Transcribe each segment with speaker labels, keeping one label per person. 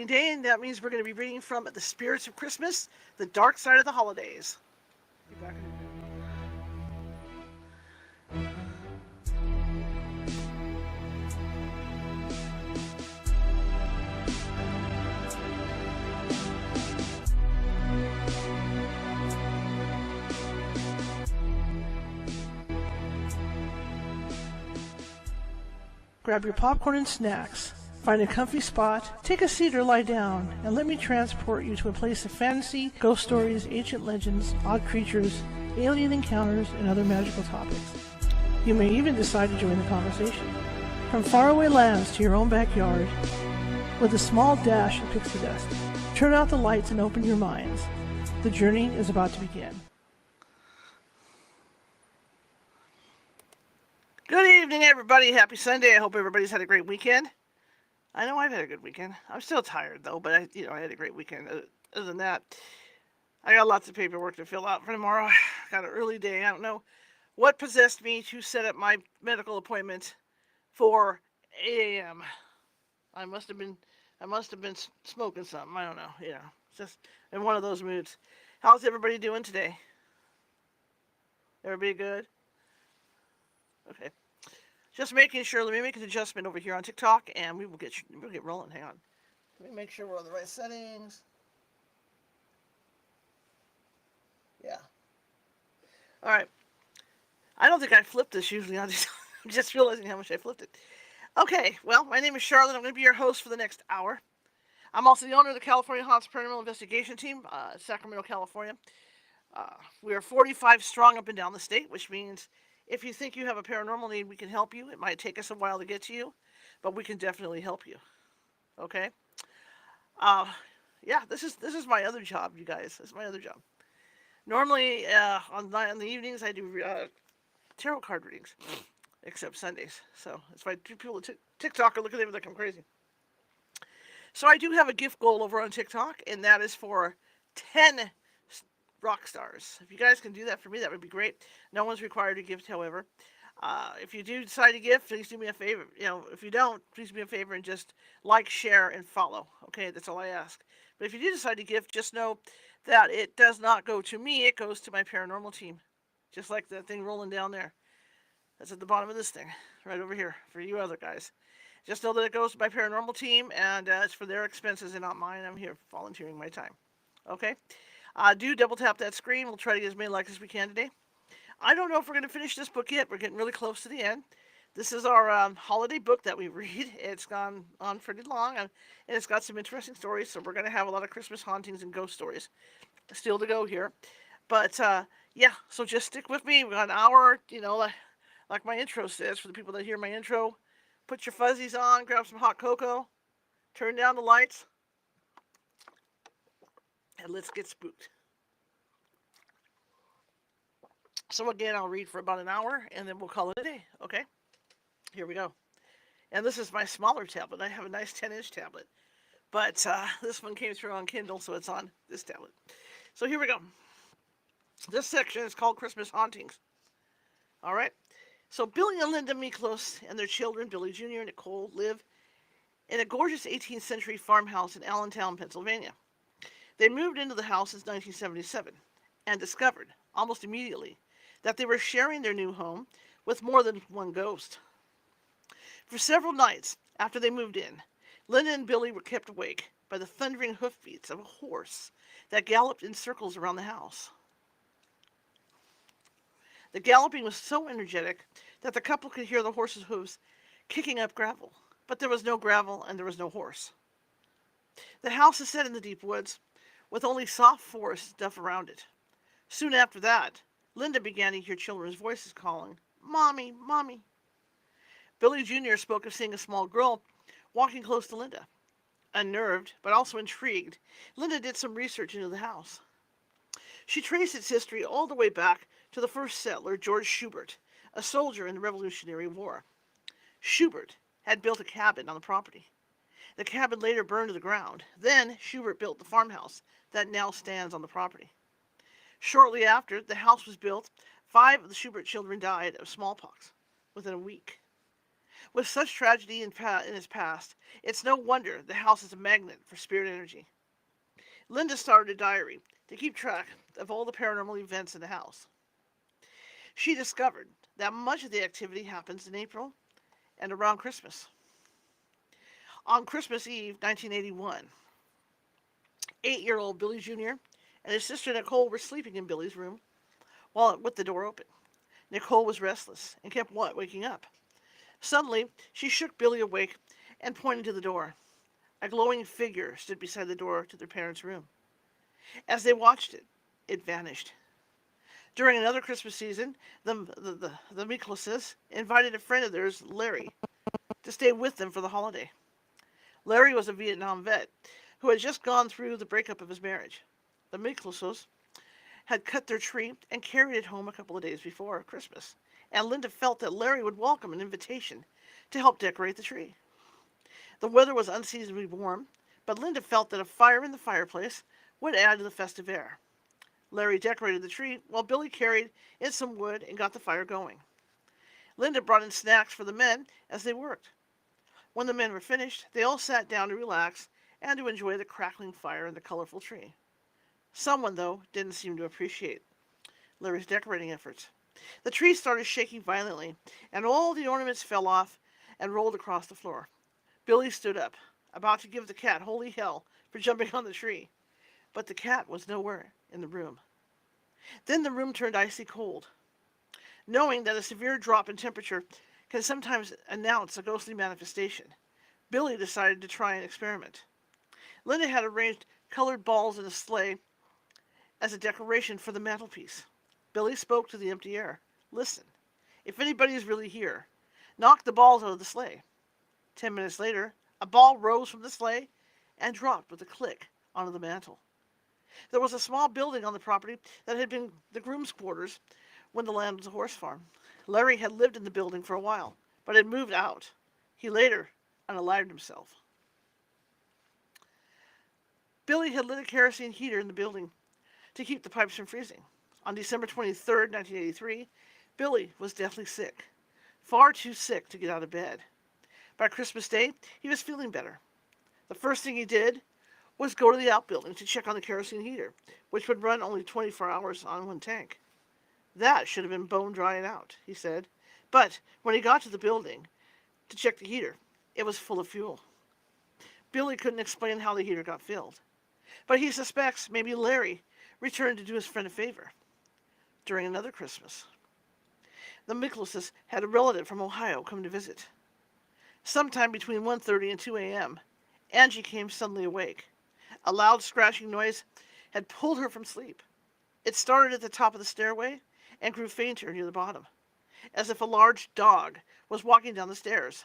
Speaker 1: reading day, and that means we're going to be reading from The Spirits of Christmas, The Dark Side of the Holidays. Be back in a minute. Grab your popcorn and snacks. Find a comfy spot, take a seat or lie down, and let me transport you to a place of fantasy, ghost stories, ancient legends, odd creatures, alien encounters, and other magical topics. You may even decide to join the conversation. From faraway lands to your own backyard, with a small dash of pixie dust, turn out the lights and open your minds. The journey is about to begin. Good evening, everybody. Happy Sunday. I hope everybody's had a great weekend. I know I've had a good weekend. I'm still tired, though, but I had a great weekend. Other than that, I got lots of paperwork to fill out for tomorrow. Got an early day. I don't know what possessed me to set up my medical appointment for 8 a.m. I must have been smoking something. I don't know. Just in one of those moods. How's everybody doing today? Everybody good? Okay. Just making sure. Let me make an adjustment over here on TikTok, and we'll get rolling. Hang on. Let me make sure we're on the right settings. Yeah. All right. I don't think I flipped this usually. I'm just realizing how much I flipped it. Okay. Well, my name is Charlotte. I'm going to be your host for the next hour. I'm also the owner of the California Haunts Paranormal Investigation Team, Sacramento, California. We are 45 strong up and down the state, which means if you think you have a paranormal need, we can help you. It might take us a while to get to you, but we can definitely help you. Okay? Yeah, this is my other job, you guys. This is my other job. Normally, on the evenings, I do tarot card readings, except Sundays. So that's why people at TikTok are looking at me like I'm crazy. So I do have a gift goal over on TikTok, and that is for 10 rock stars. If you guys can do that for me, that would be great. No one's required to gift, however. If you do decide to gift, please do me a favor. If you don't, please do me a favor and just like, share, and follow. Okay, that's all I ask. But if you do decide to gift, just know that it does not go to me. It goes to my paranormal team. Just like that thing rolling down there. That's at the bottom of this thing, right over here, for you other guys. Just know that it goes to my paranormal team, and it's for their expenses and not mine. I'm here volunteering my time. Okay? Do double tap that screen. We'll try to get as many likes as we can today. I don't know if we're going to finish this book yet. We're getting really close to the end. This is our holiday book that we read. It's gone on pretty long, and it's got some interesting stories, so we're going to have a lot of Christmas hauntings and ghost stories still to go here. But, yeah, so just stick with me. We've got an hour, like my intro says, for the people that hear my intro. Put your fuzzies on, grab some hot cocoa, turn down the lights, and let's get spooked. So again, I'll read for about an hour, and then we'll call it a day, okay? Here we go. And this is my smaller tablet. I have a nice 10-inch tablet. But this one came through on Kindle, so it's on this tablet. So here we go. This section is called Christmas Hauntings. All right? So Billy and Linda Miklos and their children, Billy Jr. and Nicole, live in a gorgeous 18th century farmhouse in Allentown, Pennsylvania. They moved into the house in 1977 and discovered, almost immediately, that they were sharing their new home with more than one ghost. For several nights after they moved in, Linda and Billy were kept awake by the thundering hoofbeats of a horse that galloped in circles around the house. The galloping was so energetic that the couple could hear the horse's hooves kicking up gravel, but there was no gravel and there was no horse. The house is set in the deep woods, with only soft forest stuff around it. Soon after that, Linda began to hear children's voices calling, "Mommy, Mommy." Billy Jr. spoke of seeing a small girl walking close to Linda. Unnerved, but also intrigued, Linda did some research into the house. She traced its history all the way back to the first settler, George Schubert, a soldier in the Revolutionary War. Schubert had built a cabin on the property. The cabin later burned to the ground. Then Schubert built the farmhouse that now stands on the property. Shortly after the house was built, 5 of the Schubert children died of smallpox within a week. With such tragedy in his past, it's no wonder the house is a magnet for spirit energy. Linda started a diary to keep track of all the paranormal events in the house. She discovered that much of the activity happens in April and around Christmas. On Christmas Eve, 1981, 8-year-old Billy Jr. and his sister Nicole were sleeping in Billy's room while with the door open. Nicole was restless and kept waking up. Suddenly, she shook Billy awake and pointed to the door. A glowing figure stood beside the door to their parents' room. As they watched it, it vanished. During another Christmas season, the Miklases invited a friend of theirs, Larry, to stay with them for the holiday. Larry was a Vietnam vet who had just gone through the breakup of his marriage. The Miklases had cut their tree and carried it home a couple of days before Christmas, and Linda felt that Larry would welcome an invitation to help decorate the tree. The weather was unseasonably warm, but Linda felt that a fire in the fireplace would add to the festive air. Larry decorated the tree while Billy carried in some wood and got the fire going. Linda brought in snacks for the men as they worked. When the men were finished, they all sat down to relax and to enjoy the crackling fire and the colorful tree. Someone, though, didn't seem to appreciate Larry's decorating efforts. The tree started shaking violently, and all the ornaments fell off and rolled across the floor. Billy stood up, about to give the cat holy hell for jumping on the tree, but the cat was nowhere in the room. Then the room turned icy cold. Knowing that a severe drop in temperature can sometimes announce a ghostly manifestation, Billy decided to try an experiment. Linda had arranged colored balls in a sleigh as a decoration for the mantelpiece. Billy spoke to the empty air. Listen, if anybody is really here, knock the balls out of the sleigh. 10 minutes later, a ball rose from the sleigh and dropped with a click onto the mantel. There was a small building on the property that had been the groom's quarters when the land was a horse farm. Larry had lived in the building for a while, but had moved out. He later unalived himself. Billy had lit a kerosene heater in the building to keep the pipes from freezing. On December 23, 1983, Billy was deathly sick, far too sick to get out of bed. By Christmas Day, he was feeling better. The first thing he did was go to the outbuilding to check on the kerosene heater, which would run only 24 hours on one tank. That should have been bone dry and out, he said. But when he got to the building to check the heater, it was full of fuel. Billy couldn't explain how the heater got filled, but he suspects maybe Larry returned to do his friend a favor. During another Christmas, the Miklases had a relative from Ohio come to visit. Sometime between 1:30 and 2 a.m., Angie came suddenly awake. A loud scratching noise had pulled her from sleep. It started at the top of the stairway and grew fainter near the bottom, as if a large dog was walking down the stairs.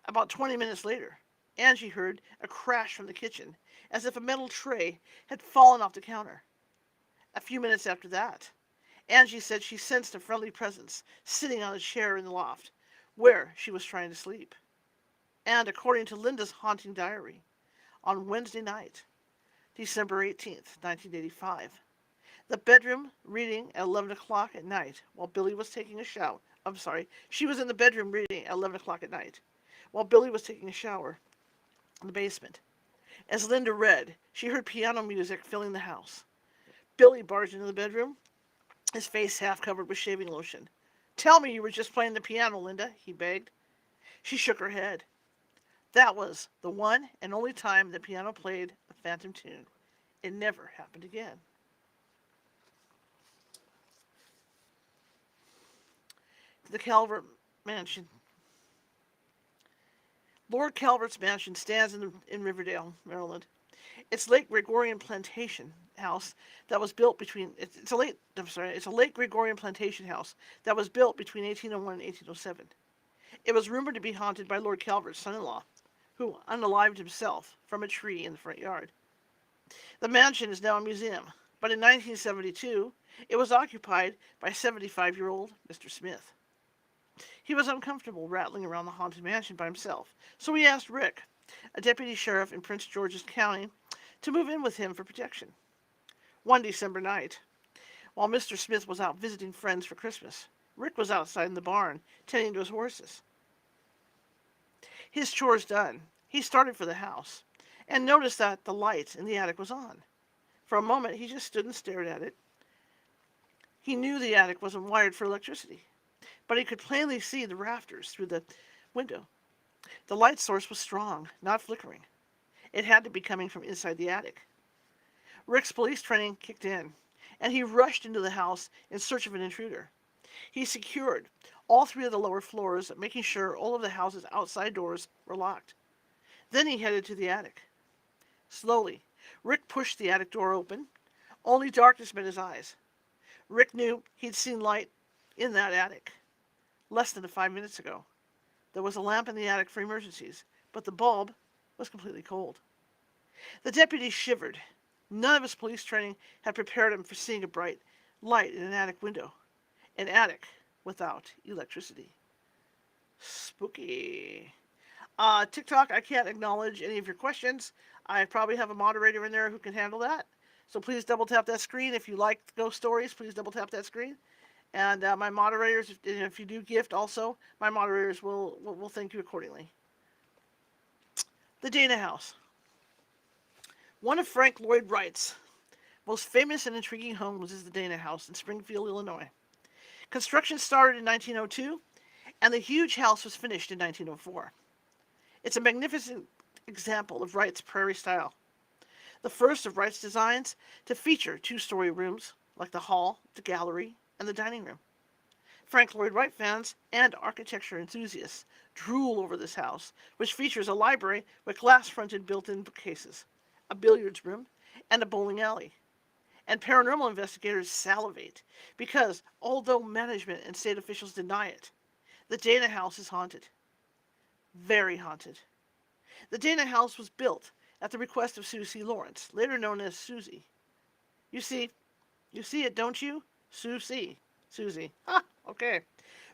Speaker 1: About 20 minutes later, Angie heard a crash from the kitchen, as if a metal tray had fallen off the counter. A few minutes after that, Angie said she sensed a friendly presence sitting on a chair in the loft, where she was trying to sleep. And according to Linda's haunting diary, on Wednesday night, December 18th, 1985, the bedroom reading at 11 o'clock at night while Billy was taking a shower. She was in the bedroom reading at 11 o'clock at night while Billy was taking a shower in the basement. As Linda read, she heard piano music filling the house. Billy barged into the bedroom, his face half covered with shaving lotion. Tell me you were just playing the piano, Linda, he begged. She shook her head. That was the one and only time the piano played a phantom tune. It never happened again. The Calvert Mansion. Lord Calvert's mansion stands in Riverdale, Maryland. It's Lake Gregorian plantation house that was built between it's a Lake Gregorian plantation house that was built between 1801 and 1807. It was rumored to be haunted by Lord Calvert's son-in-law, who unalived himself from a tree in the front yard. The mansion is now a museum, but in 1972 it was occupied by 75-year-old Mr. Smith. He was uncomfortable rattling around the haunted mansion by himself, so he asked Rick, a deputy sheriff in Prince George's County, to move in with him for protection. One December night, while Mr. Smith was out visiting friends for Christmas, Rick was outside in the barn tending to his horses. His chores done, he started for the house and noticed that the light in the attic was on. For a moment, he just stood and stared at it. He knew the attic wasn't wired for electricity, but he could plainly see the rafters through the window. The light source was strong, not flickering. It had to be coming from inside the attic. Rick's police training kicked in, and he rushed into the house in search of an intruder. He secured all three of the lower floors, making sure all of the house's outside doors were locked. Then he headed to the attic. Slowly, Rick pushed the attic door open. Only darkness met his eyes. Rick knew he'd seen light in that attic less than 5 minutes ago. There was a lamp in the attic for emergencies, but the bulb was completely cold. The deputy shivered. None of his police training had prepared him for seeing a bright light in an attic window. An attic without electricity. Spooky. TikTok, I can't acknowledge any of your questions. I probably have a moderator in there who can handle that. So please double tap that screen. If you like ghost stories, please double tap that screen. And my moderators, if you do gift also, my moderators will thank you accordingly. The Dana House. One of Frank Lloyd Wright's most famous and intriguing homes is the Dana House in Springfield, Illinois. Construction started in 1902, and the huge house was finished in 1904. It's a magnificent example of Wright's prairie style. The first of Wright's designs to feature two-story rooms like the hall, the gallery, and the dining room. Frank Lloyd Wright fans and architecture enthusiasts drool over this house, which features a library with glass-fronted built-in bookcases, a billiards room, and a bowling alley. And paranormal investigators salivate because, although management and state officials deny it, the Dana House is haunted. Very haunted. The Dana House was built at the request of Susie Lawrence, later known as Susie. You see it, don't you? Susie. Ha, okay.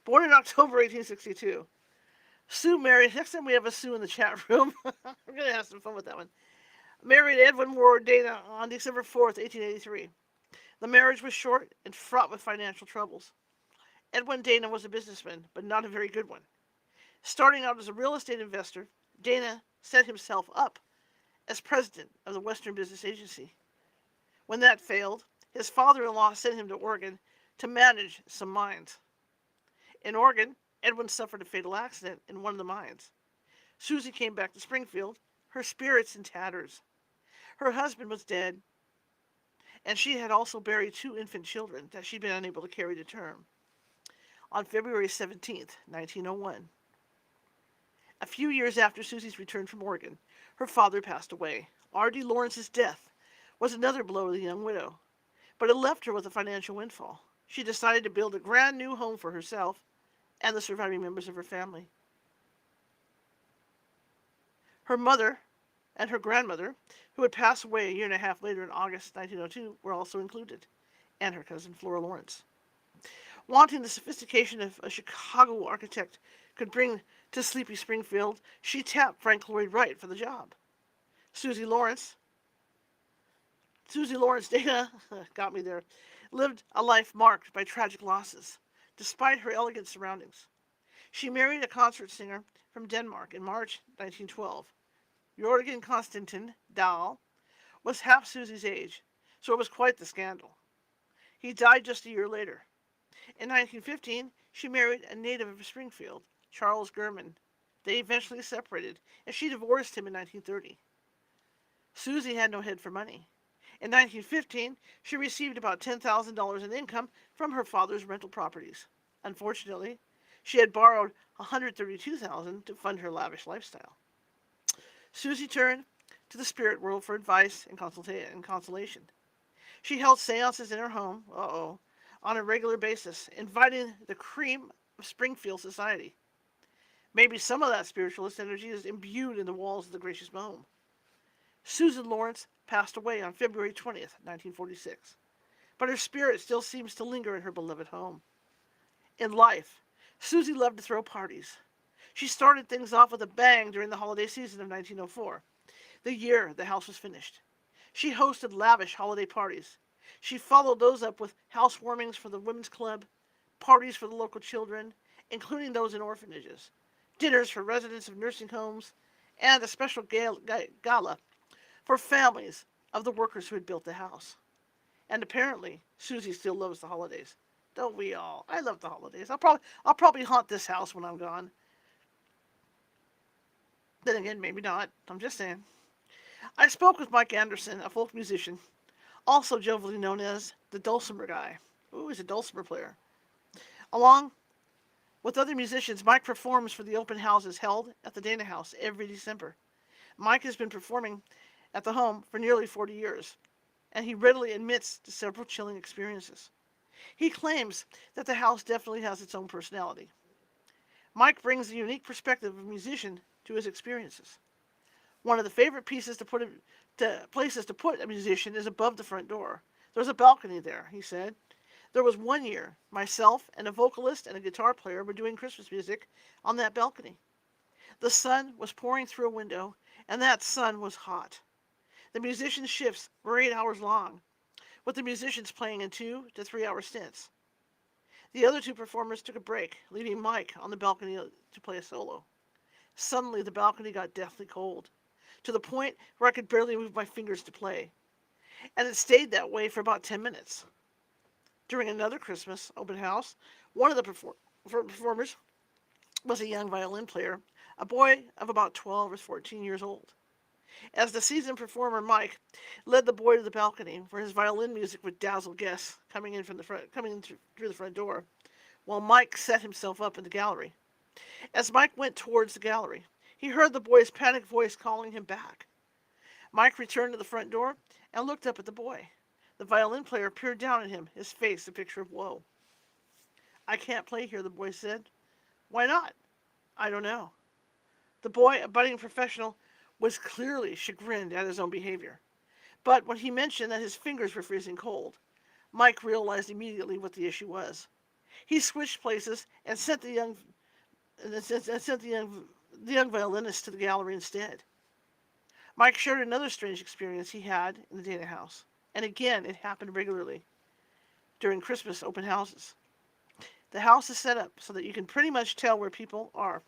Speaker 1: Born in October 1862. Sue married, next time we have a Sue in the chat room, we're going to have some fun with that one. Married Edwin Ward Dana on December 4th, 1883. The marriage was short and fraught with financial troubles. Edwin Dana was a businessman, but not a very good one. Starting out as a real estate investor, Dana set himself up as president of the Western Business Agency. When that failed, his father-in-law sent him to Oregon to manage some mines. In Oregon, Edwin suffered a fatal accident in one of the mines. Susie came back to Springfield, her spirits in tatters. Her husband was dead, and she had also buried 2 infant children that she'd been unable to carry to term. On February 17th, 1901, a few years after Susie's return from Oregon, her father passed away. R.D. Lawrence's death was another blow to the young widow, but it left her with a financial windfall. She decided to build a grand new home for herself and the surviving members of her family. Her mother and her grandmother, who had passed away a year and a half later in August 1902, were also included, and her cousin Flora Lawrence. Wanting the sophistication of a Chicago architect could bring to sleepy Springfield, she tapped Frank Lloyd Wright for the job. Susie Lawrence Dana, got me there, lived a life marked by tragic losses, despite her elegant surroundings. She married a concert singer from Denmark in March 1912. Jørgen Constantin Dahl was half Susie's age, so it was quite the scandal. He died just a year later. In 1915, she married a native of Springfield, Charles Gurman. They eventually separated, and she divorced him in 1930. Susie had no head for money. In 1915, she received about $10,000 in income from her father's rental properties. Unfortunately, she had borrowed $132,000 to fund her lavish lifestyle. Susie turned to the spirit world for advice and consolation. She held seances in her home, on a regular basis, inviting the cream of Springfield society. Maybe some of that spiritualist energy is imbued in the walls of the gracious home. Susan Lawrence passed away on February 20th, 1946, but her spirit still seems to linger in her beloved home. In life, Susie loved to throw parties. She started things off with a bang during the holiday season of 1904, the year the house was finished. She hosted lavish holiday parties. She followed those up with housewarmings for the women's club, parties for the local children, including those in orphanages, dinners for residents of nursing homes, and a special gala for families of the workers who had built the house. And apparently, Susie still loves the holidays. Don't we all? I love the holidays. I'll probably haunt this house when I'm gone. Then again, maybe not. I'm just saying. I spoke with Mike Anderson, a folk musician, also jovially known as the dulcimer guy. Ooh, he's a dulcimer player. Along with other musicians, Mike performs for the open houses held at the Dana House every December. Mike has been performing at the home for nearly 40 years, and he readily admits to several chilling experiences. He claims that the house definitely has its own personality. Mike brings a unique perspective of a musician to his experiences. One of the favorite places to put a musician is above the front door. There's a balcony there, he said. There was one year, myself and a vocalist and a guitar player were doing Christmas music on that balcony. The sun was pouring through a window, and that sun was hot. The musicians' shifts were 8 hours long, with the musicians playing in 2 to 3 hour stints. The other two performers took a break, leaving Mike on the balcony to play a solo. Suddenly, the balcony got deathly cold, to the point where I could barely move my fingers to play, and it stayed that way for about 10 minutes. During another Christmas open house, one of the performers was a young violin player, a boy of about 12 or 14 years old. As the seasoned performer, Mike led the boy to the balcony, where his violin music would dazzle guests coming in through the front door, while Mike set himself up in the gallery. As Mike went towards the gallery, he heard the boy's panicked voice calling him back. Mike returned to the front door and looked up at the boy. The violin player peered down at him, his face a picture of woe. "I can't play here," the boy said. "Why not?" "I don't know." The boy, a budding professional, was clearly chagrined at his own behavior. But when he mentioned that his fingers were freezing cold, Mike realized immediately what the issue was. He switched places and sent the young violinist to the gallery instead. Mike shared another strange experience he had in the Dana house, and again it happened regularly during Christmas open houses. The house is set up so that you can pretty much tell where people are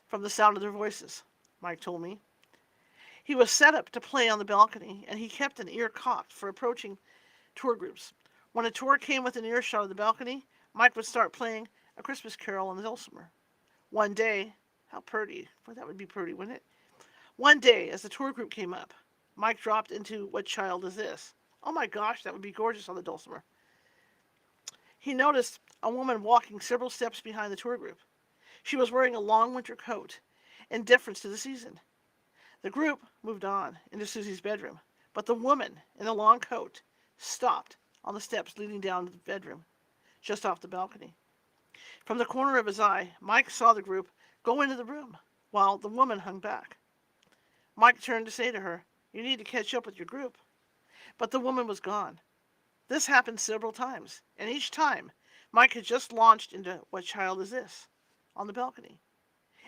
Speaker 1: from the sound of their voices, Mike told me. He was set up to play on the balcony, and he kept an ear cocked for approaching tour groups. When a tour came within earshot of the balcony, Mike would start playing a Christmas carol on the dulcimer. One day, how pretty, well, that would be pretty, wouldn't it? One day, as the tour group came up, Mike dropped into "What Child Is This?" Oh my gosh, that would be gorgeous on the dulcimer. He noticed a woman walking several steps behind the tour group. She was wearing a long winter coat, in deference to the season. The group moved on into Susie's bedroom, but the woman in the long coat stopped on the steps leading down to the bedroom, just off the balcony. From the corner of his eye, Mike saw the group go into the room, while the woman hung back. Mike turned to say to her, "You need to catch up with your group." But the woman was gone. This happened several times, and each time Mike had just launched into "What Child Is This?" on the balcony.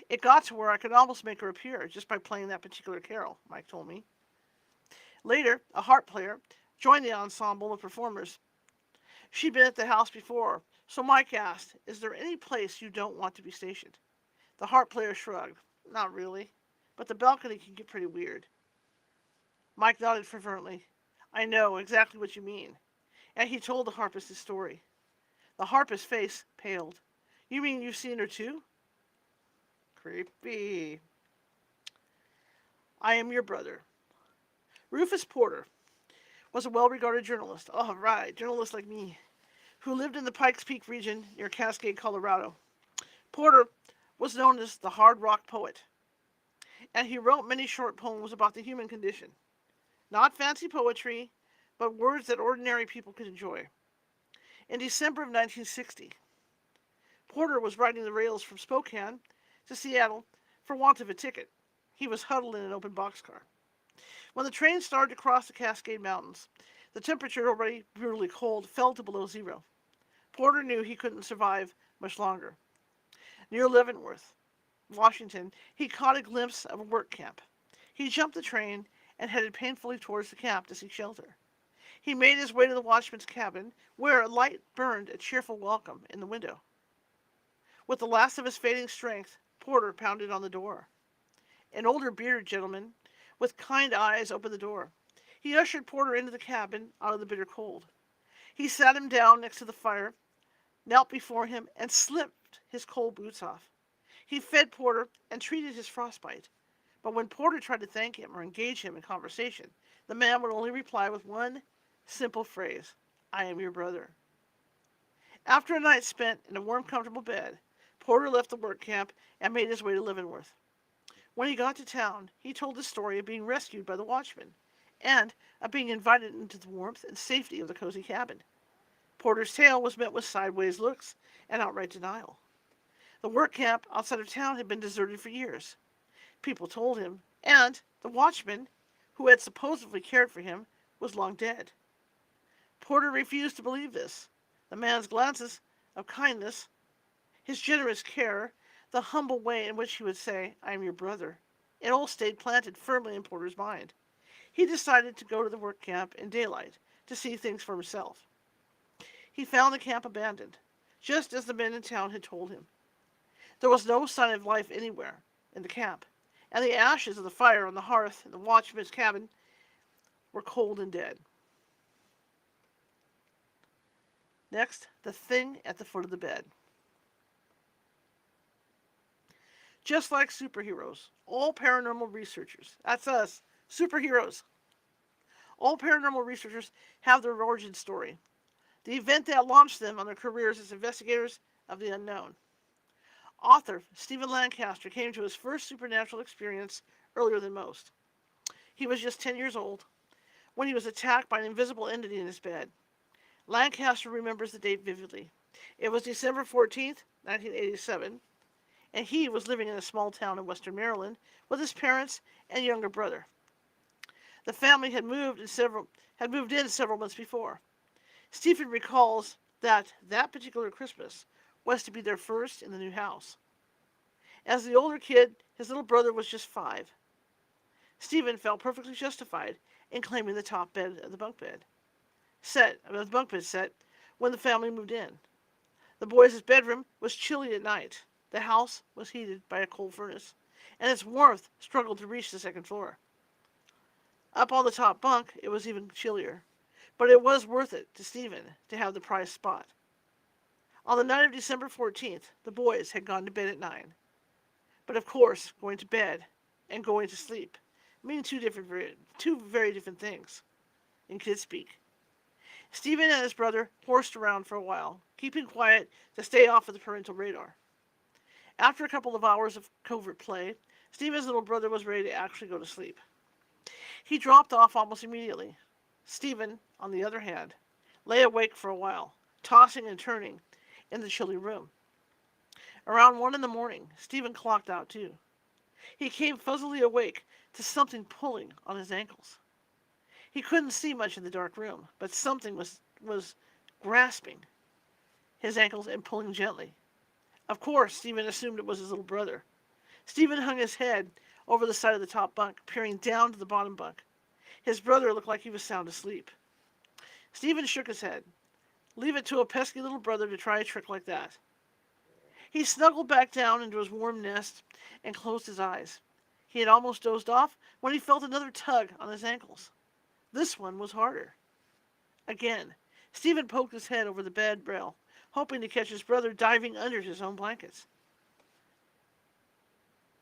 Speaker 1: It got to where I could almost make her appear just by playing that particular carol, Mike told me. Later, a harp player joined the ensemble of performers. She'd been at the house before, so Mike asked, "Is there any place you don't want to be stationed?" The harp player shrugged. "Not really, but the balcony can get pretty weird." Mike nodded fervently. "I know exactly what you mean." And he told the harpist his story. The harpist's face paled. "You mean you've seen her too?" Creepy. I am your brother. Rufus Porter was a well-regarded journalist. Oh, right, journalist like me, who lived in the Pikes Peak region near Cascade, Colorado. Porter was known as the hard rock poet, and he wrote many short poems about the human condition. Not fancy poetry, but words that ordinary people could enjoy. In December of 1960, Porter was riding the rails from Spokane to Seattle for want of a ticket. He was huddled in an open boxcar. When the train started to cross the Cascade Mountains, the temperature, already brutally cold, fell to below zero. Porter knew he couldn't survive much longer. Near Leavenworth, Washington, he caught a glimpse of a work camp. He jumped the train and headed painfully towards the camp to seek shelter. He made his way to the watchman's cabin, where a light burned a cheerful welcome in the window. With the last of his fading strength, Porter pounded on the door. An older bearded gentleman with kind eyes opened the door. He ushered Porter into the cabin out of the bitter cold. He sat him down next to the fire, knelt before him, and slipped his cold boots off. He fed Porter and treated his frostbite. But when Porter tried to thank him or engage him in conversation, the man would only reply with one simple phrase: "I am your brother." After a night spent in a warm, comfortable bed, Porter left the work camp and made his way to Leavenworth. When he got to town, he told the story of being rescued by the watchman and of being invited into the warmth and safety of the cozy cabin. Porter's tale was met with sideways looks and outright denial. The work camp outside of town had been deserted for years. People told him, and the watchman, who had supposedly cared for him, was long dead. Porter refused to believe this. The man's glances of kindness, his generous care, the humble way in which he would say, "I am your brother," it all stayed planted firmly in Porter's mind. He decided to go to the work camp in daylight to see things for himself. He found the camp abandoned, just as the men in town had told him. There was no sign of life anywhere in the camp, and the ashes of the fire on the hearth in the watchman's cabin were cold and dead. Next, the thing at the foot of the bed. Just like superheroes, all paranormal researchers, that's us, superheroes, all paranormal researchers have their origin story, the event that launched them on their careers as investigators of the unknown. Author Stephen Lancaster came to his first supernatural experience earlier than most. He was just 10 years old when he was attacked by an invisible entity in his bed. Lancaster remembers the date vividly. It was December 14th, 1987, and he was living in a small town in western Maryland with his parents and younger brother. The family had moved in several months before. Stephen recalls that particular Christmas was to be their first in the new house. As the older kid, his little brother was just 5. Stephen felt perfectly justified in claiming the top bed of the bunk bed set when the family moved in. The boys' bedroom was chilly at night. The house was heated by a coal furnace, and its warmth struggled to reach the second floor. Up on the top bunk, it was even chillier, but it was worth it to Stephen to have the prized spot. On the night of December 14th, the boys had gone to bed at 9. But of course, going to bed and going to sleep mean two very different things in kid speak. Stephen and his brother horsed around for a while, keeping quiet to stay off of the parental radar. After a couple of hours of covert play, Stephen's little brother was ready to actually go to sleep. He dropped off almost immediately. Stephen, on the other hand, lay awake for a while, tossing and turning in the chilly room. Around 1 in the morning, Stephen clocked out too. He came fuzzily awake to something pulling on his ankles. He couldn't see much in the dark room, but something was grasping his ankles and pulling gently. Of course, Stephen assumed it was his little brother. Stephen hung his head over the side of the top bunk, peering down to the bottom bunk. His brother looked like he was sound asleep. Stephen shook his head. Leave it to a pesky little brother to try a trick like that. He snuggled back down into his warm nest and closed his eyes. He had almost dozed off when he felt another tug on his ankles. This one was harder. Again, Stephen poked his head over the bed rail, hoping to catch his brother diving under his own blankets.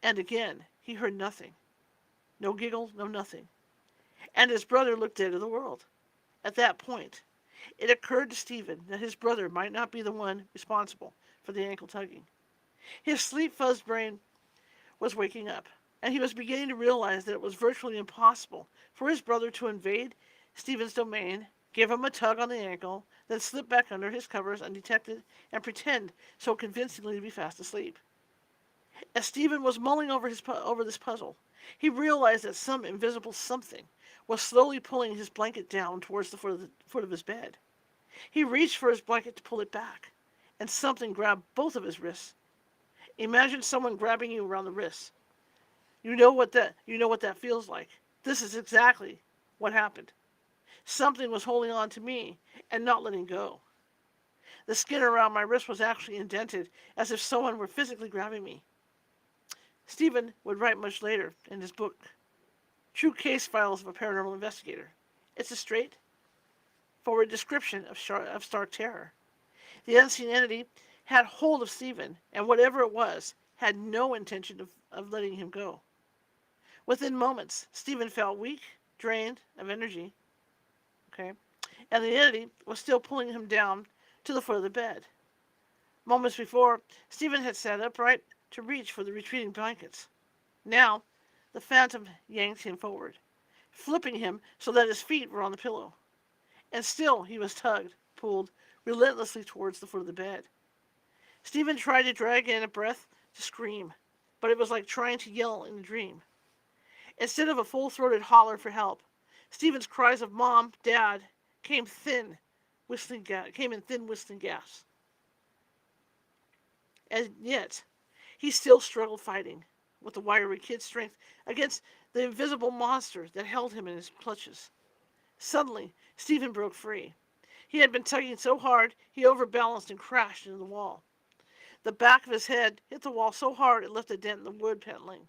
Speaker 1: And again, he heard nothing. No giggle, no nothing. And his brother looked dead of the world. At that point, it occurred to Stephen that his brother might not be the one responsible for the ankle tugging. His sleep-fuzzed brain was waking up, and he was beginning to realize that it was virtually impossible for his brother to invade Stephen's domain, give him a tug on the ankle, then slip back under his covers undetected and pretend so convincingly to be fast asleep. As Stephen was mulling over this puzzle, he realized that some invisible something was slowly pulling his blanket down towards the foot of his bed. He reached for his blanket to pull it back, and something grabbed both of his wrists. Imagine someone grabbing you around the wrists. You know what that feels like. This is exactly what happened. Something was holding on to me and not letting go. The skin around my wrist was actually indented, as if someone were physically grabbing me. Stephen would write much later in his book, True Case Files of a Paranormal Investigator. It's a straightforward description of stark terror. The unseen entity had hold of Stephen, and whatever it was, had no intention of letting him go. Within moments, Stephen felt weak, drained of energy, okay, and the entity was still pulling him down to the foot of the bed. Moments before, Stephen had sat upright to reach for the retreating blankets. Now, the phantom yanked him forward, flipping him so that his feet were on the pillow. And still he was tugged, pulled relentlessly towards the foot of the bed. Stephen tried to drag in a breath to scream, but it was like trying to yell in a dream. Instead of a full-throated holler for help, Stephen's cries of "Mom," "Dad" came in thin whistling gasps. And yet, he still struggled fighting, with the wiry kid's strength, against the invisible monster that held him in his clutches. Suddenly, Stephen broke free. He had been tugging so hard, he overbalanced and crashed into the wall. The back of his head hit the wall so hard it left a dent in the wood paneling.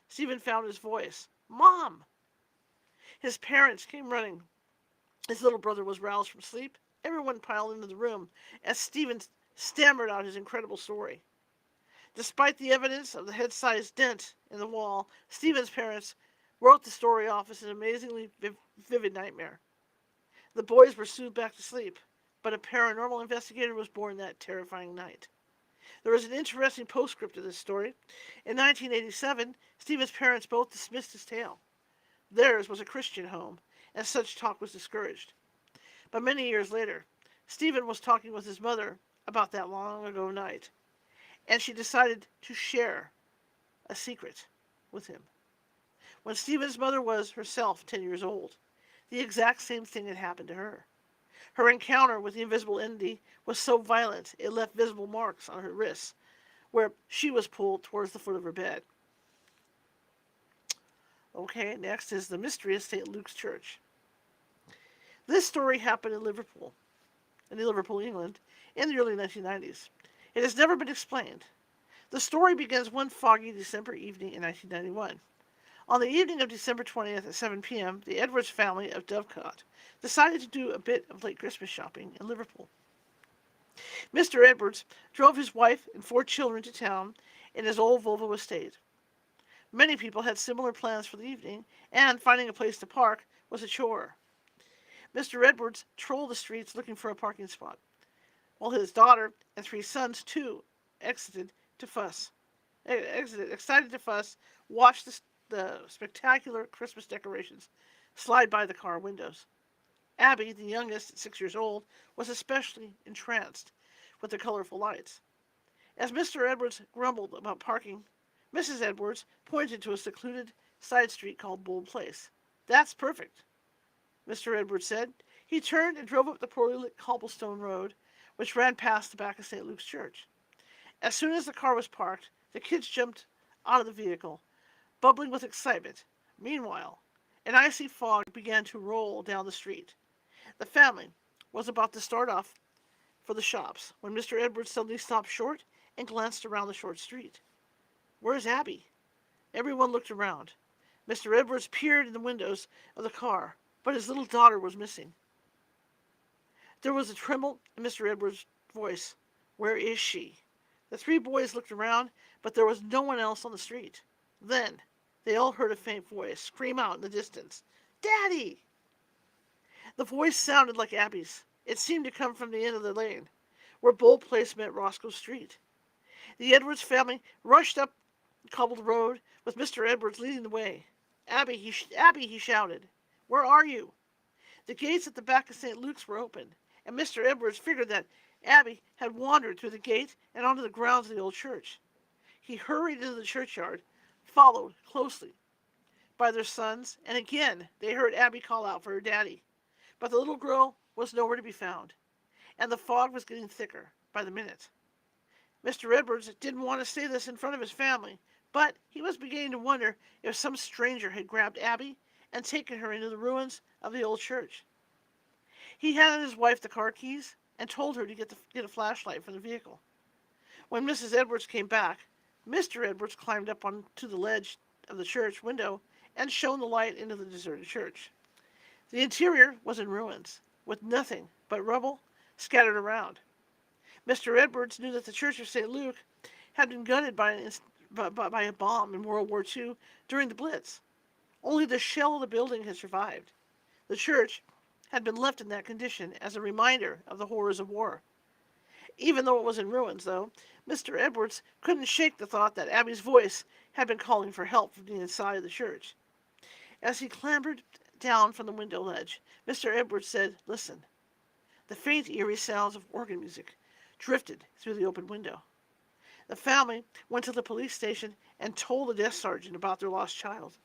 Speaker 1: Stephen found his voice. "Mom!" His parents came running. His little brother was roused from sleep. Everyone piled into the room as Stephen stammered out his incredible story. Despite the evidence of the head-sized dent in the wall, Stephen's parents wrote the story off as an amazingly vivid nightmare. The boys were soothed back to sleep, but a paranormal investigator was born that terrifying night. There is an interesting postscript to this story. In 1987, Stephen's parents both dismissed his tale. Theirs was a Christian home, and such talk was discouraged. But many years later, Stephen was talking with his mother about that long ago night, and she decided to share a secret with him. When Stephen's mother was herself 10 years old, the exact same thing had happened to her. Her encounter with the invisible entity was so violent it left visible marks on her wrists, where she was pulled towards the foot of her bed. Okay, next is the mystery of St. Luke's Church. This story happened in Liverpool, England, in the early 1990s. It has never been explained. The story begins one foggy December evening in 1991. On the evening of December 20th at 7 p.m., the Edwards family of Dovecot decided to do a bit of late Christmas shopping in Liverpool. Mr. Edwards drove his wife and 4 children to town in his old Volvo estate. Many people had similar plans for the evening, and finding a place to park was a chore. Mr. Edwards trolled the streets looking for a parking spot, while his daughter and 3 sons, too, excited to fuss, watched the spectacular Christmas decorations slide by the car windows. Abby, the youngest, at 6 years old, was especially entranced with the colorful lights. As Mr. Edwards grumbled about parking, Mrs. Edwards pointed to a secluded side street called Bull Place. "That's perfect," Mr. Edwards said. He turned and drove up the poorly lit cobblestone road, which ran past the back of St. Luke's Church. As soon as the car was parked, the kids jumped out of the vehicle, bubbling with excitement. Meanwhile, an icy fog began to roll down the street. The family was about to start off for the shops when Mr. Edwards suddenly stopped short and glanced around the short street. "Where's Abby?" Everyone looked around. Mr. Edwards peered in the windows of the car, but his little daughter was missing. There was a tremble in Mr. Edwards' voice. "Where is she?" The 3 boys looked around, but there was no one else on the street. Then they all heard a faint voice scream out in the distance, "Daddy!" The voice sounded like Abby's. It seemed to come from the end of the lane, where Bull Place met Roscoe Street. The Edwards family rushed up the cobbled road, with Mr. Edwards leading the way. Abby, he shouted. "Where are you?" The gates at the back of St. Luke's were open, and Mr. Edwards figured that Abby had wandered through the gate and onto the grounds of the old church. He hurried into the churchyard, followed closely by their sons, and again they heard Abby call out for her daddy. But the little girl was nowhere to be found, and the fog was getting thicker by the minute. Mr. Edwards didn't want to say this in front of his family, but he was beginning to wonder if some stranger had grabbed Abby and taken her into the ruins of the old church. He handed his wife the car keys and told her to get a flashlight from the vehicle. When Mrs. Edwards came back, Mr. Edwards climbed up onto the ledge of the church window and shone the light into the deserted church. The interior was in ruins, with nothing but rubble scattered around. Mr. Edwards knew that the Church of St. Luke had been gutted by a bomb in World War II during the Blitz. Only the shell of the building had survived. The church had been left in that condition as a reminder of the horrors of war. Even though it was in ruins, though, Mr. Edwards couldn't shake the thought that Abby's voice had been calling for help from the inside of the church. As he clambered down from the window ledge, Mr. Edwards said, "Listen." The faint, eerie sounds of organ music drifted through the open window. The family went to the police station and told the desk sergeant about their lost child.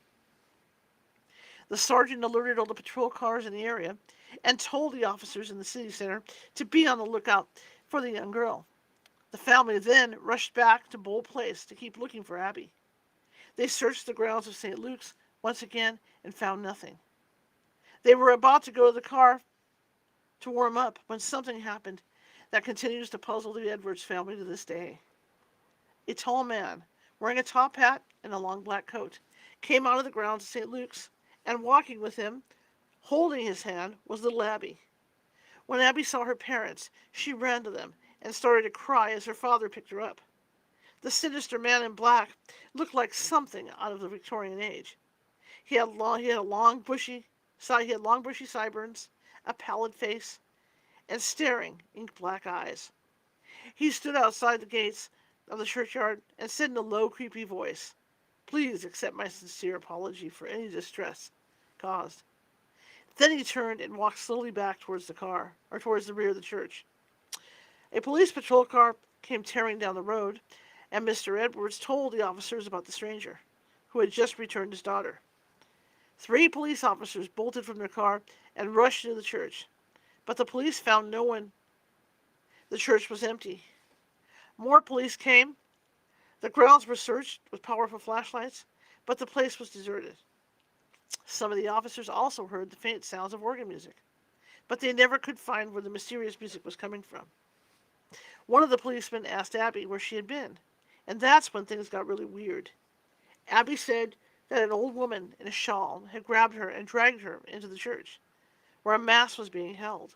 Speaker 1: The sergeant alerted all the patrol cars in the area and told the officers in the city center to be on the lookout for the young girl. The family then rushed back to Bull Place to keep looking for Abby. They searched the grounds of St. Luke's once again and found nothing. They were about to go to the car to warm up when something happened that continues to puzzle the Edwards family to this day. A tall man, wearing a top hat and a long black coat, came out of the grounds of St. Luke's, and walking with him, holding his hand, was little Abby. When Abby saw her parents, she ran to them and started to cry as her father picked her up. The sinister man in black looked like something out of the Victorian age. He had long bushy sideburns, a pallid face, and staring ink black eyes. He stood outside the gates of the churchyard and said in a low, creepy voice, "Please accept my sincere apology for any distress caused." Then he turned and walked slowly back towards the rear of the church. A police patrol car came tearing down the road, and Mr. Edwards told the officers about the stranger, who had just returned his daughter. 3 police officers bolted from their car and rushed into the church, but the police found no one. The church was empty. More police came. The grounds were searched with powerful flashlights, but the place was deserted. Some of the officers also heard the faint sounds of organ music, but they never could find where the mysterious music was coming from. One of the policemen asked Abby where she had been, and that's when things got really weird. Abby said that an old woman in a shawl had grabbed her and dragged her into the church, where a mass was being held.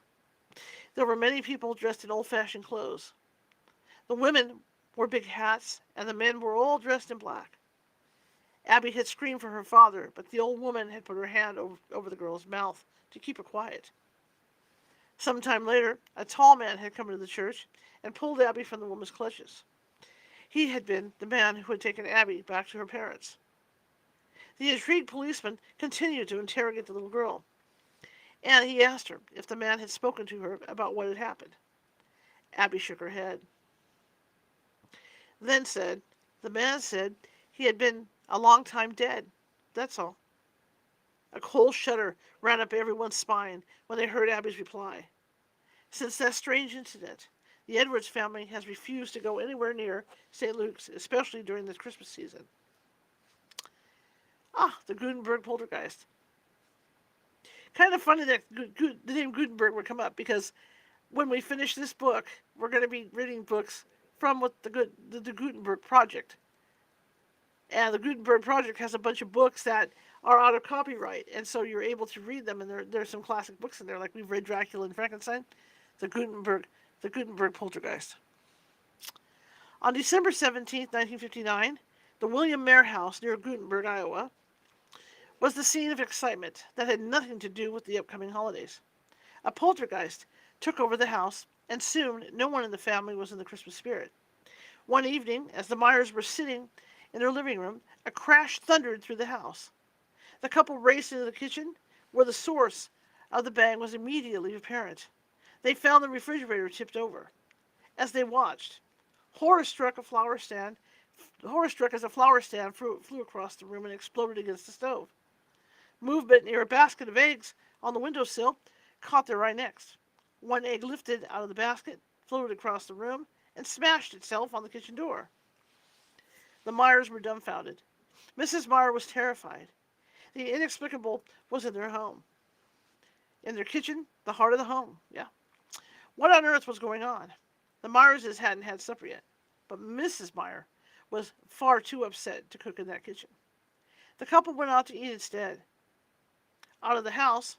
Speaker 1: There were many people dressed in old-fashioned clothes. The women wore big hats, and the men were all dressed in black. Abby had screamed for her father, but the old woman had put her hand over the girl's mouth to keep her quiet. Some time later, a tall man had come into the church and pulled Abby from the woman's clutches. He had been the man who had taken Abby back to her parents. The intrigued policeman continued to interrogate the little girl, and he asked her if the man had spoken to her about what had happened. Abby shook her head. Then the man said he had been a long time dead. That's all. A cold shudder ran up everyone's spine when they heard Abby's reply. Since that strange incident, the Edwards family has refused to go anywhere near St. Luke's, especially during the Christmas season. The Gutenberg poltergeist. Kind of funny that the name Gutenberg would come up, because when we finish this book, we're going to be reading books from the Gutenberg Project. And the Gutenberg Project has a bunch of books that are out of copyright, and so you're able to read them, and there's some classic books in there, like we've read Dracula and Frankenstein, the Gutenberg Poltergeist. On December 17th, 1959, the William Mayer House near Gutenberg, Iowa, was the scene of excitement that had nothing to do with the upcoming holidays. A poltergeist took over the house, and soon no one in the family was in the Christmas spirit. One evening, as the Meyers were sitting in their living room, a crash thundered through the house. The couple raced into the kitchen, where the source of the bang was immediately apparent. They found the refrigerator tipped over. As they watched, horror struck as a flower stand flew across the room and exploded against the stove. Movement near a basket of eggs on the windowsill caught their eye next. One egg lifted out of the basket, floated across the room, and smashed itself on the kitchen door. The Meyers were dumbfounded. Mrs. Meyer was terrified. The inexplicable was in their home. In their kitchen, the heart of the home, yeah. What on earth was going on? The Myerses hadn't had supper yet, but Mrs. Meyer was far too upset to cook in that kitchen. The couple went out to eat instead. Out of the house,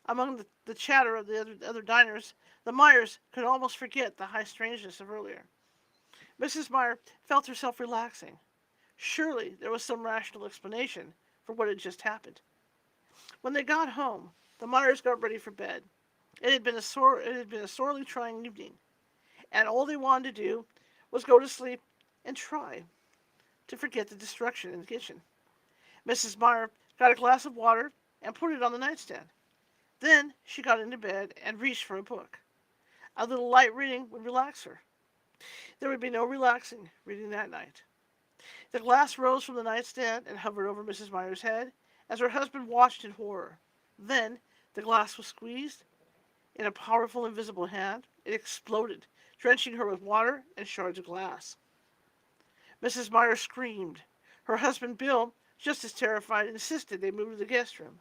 Speaker 1: among the chatter of the other diners, the Myers could almost forget the high strangeness of earlier. Mrs. Meyer felt herself relaxing. Surely there was some rational explanation for what had just happened. When they got home, the Myers got ready for bed. It had been a sorely trying evening, and all they wanted to do was go to sleep and try to forget the destruction in the kitchen. Mrs. Meyer got a glass of water and put it on the nightstand. Then she got into bed and reached for a book. A little light reading would relax her. There would be no relaxing reading that night. The glass rose from the nightstand and hovered over Mrs. Meyer's head as her husband watched in horror. Then the glass was squeezed in a powerful invisible hand. It exploded, drenching her with water and shards of glass. Mrs. Meyer screamed. Her husband, Bill, just as terrified, insisted they move to the guest room.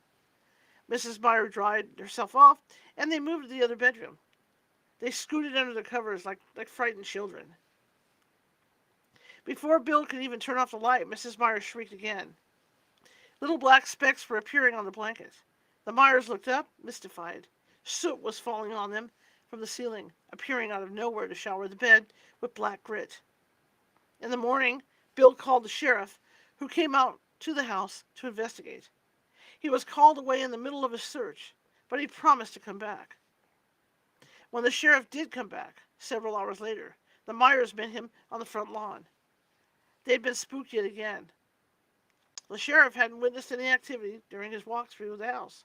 Speaker 1: Mrs. Meyer dried herself off, and they moved to the other bedroom. They scooted under the covers like frightened children. Before Bill could even turn off the light, Mrs. Meyer shrieked again. Little black specks were appearing on the blanket. The Myers looked up, mystified. Soot was falling on them from the ceiling, appearing out of nowhere to shower the bed with black grit. In the morning, Bill called the sheriff, who came out to the house to investigate. He was called away in the middle of a search, but he promised to come back. When the sheriff did come back, several hours later, the Myers met him on the front lawn. They'd been spooked yet again. The sheriff hadn't witnessed any activity during his walk through the house,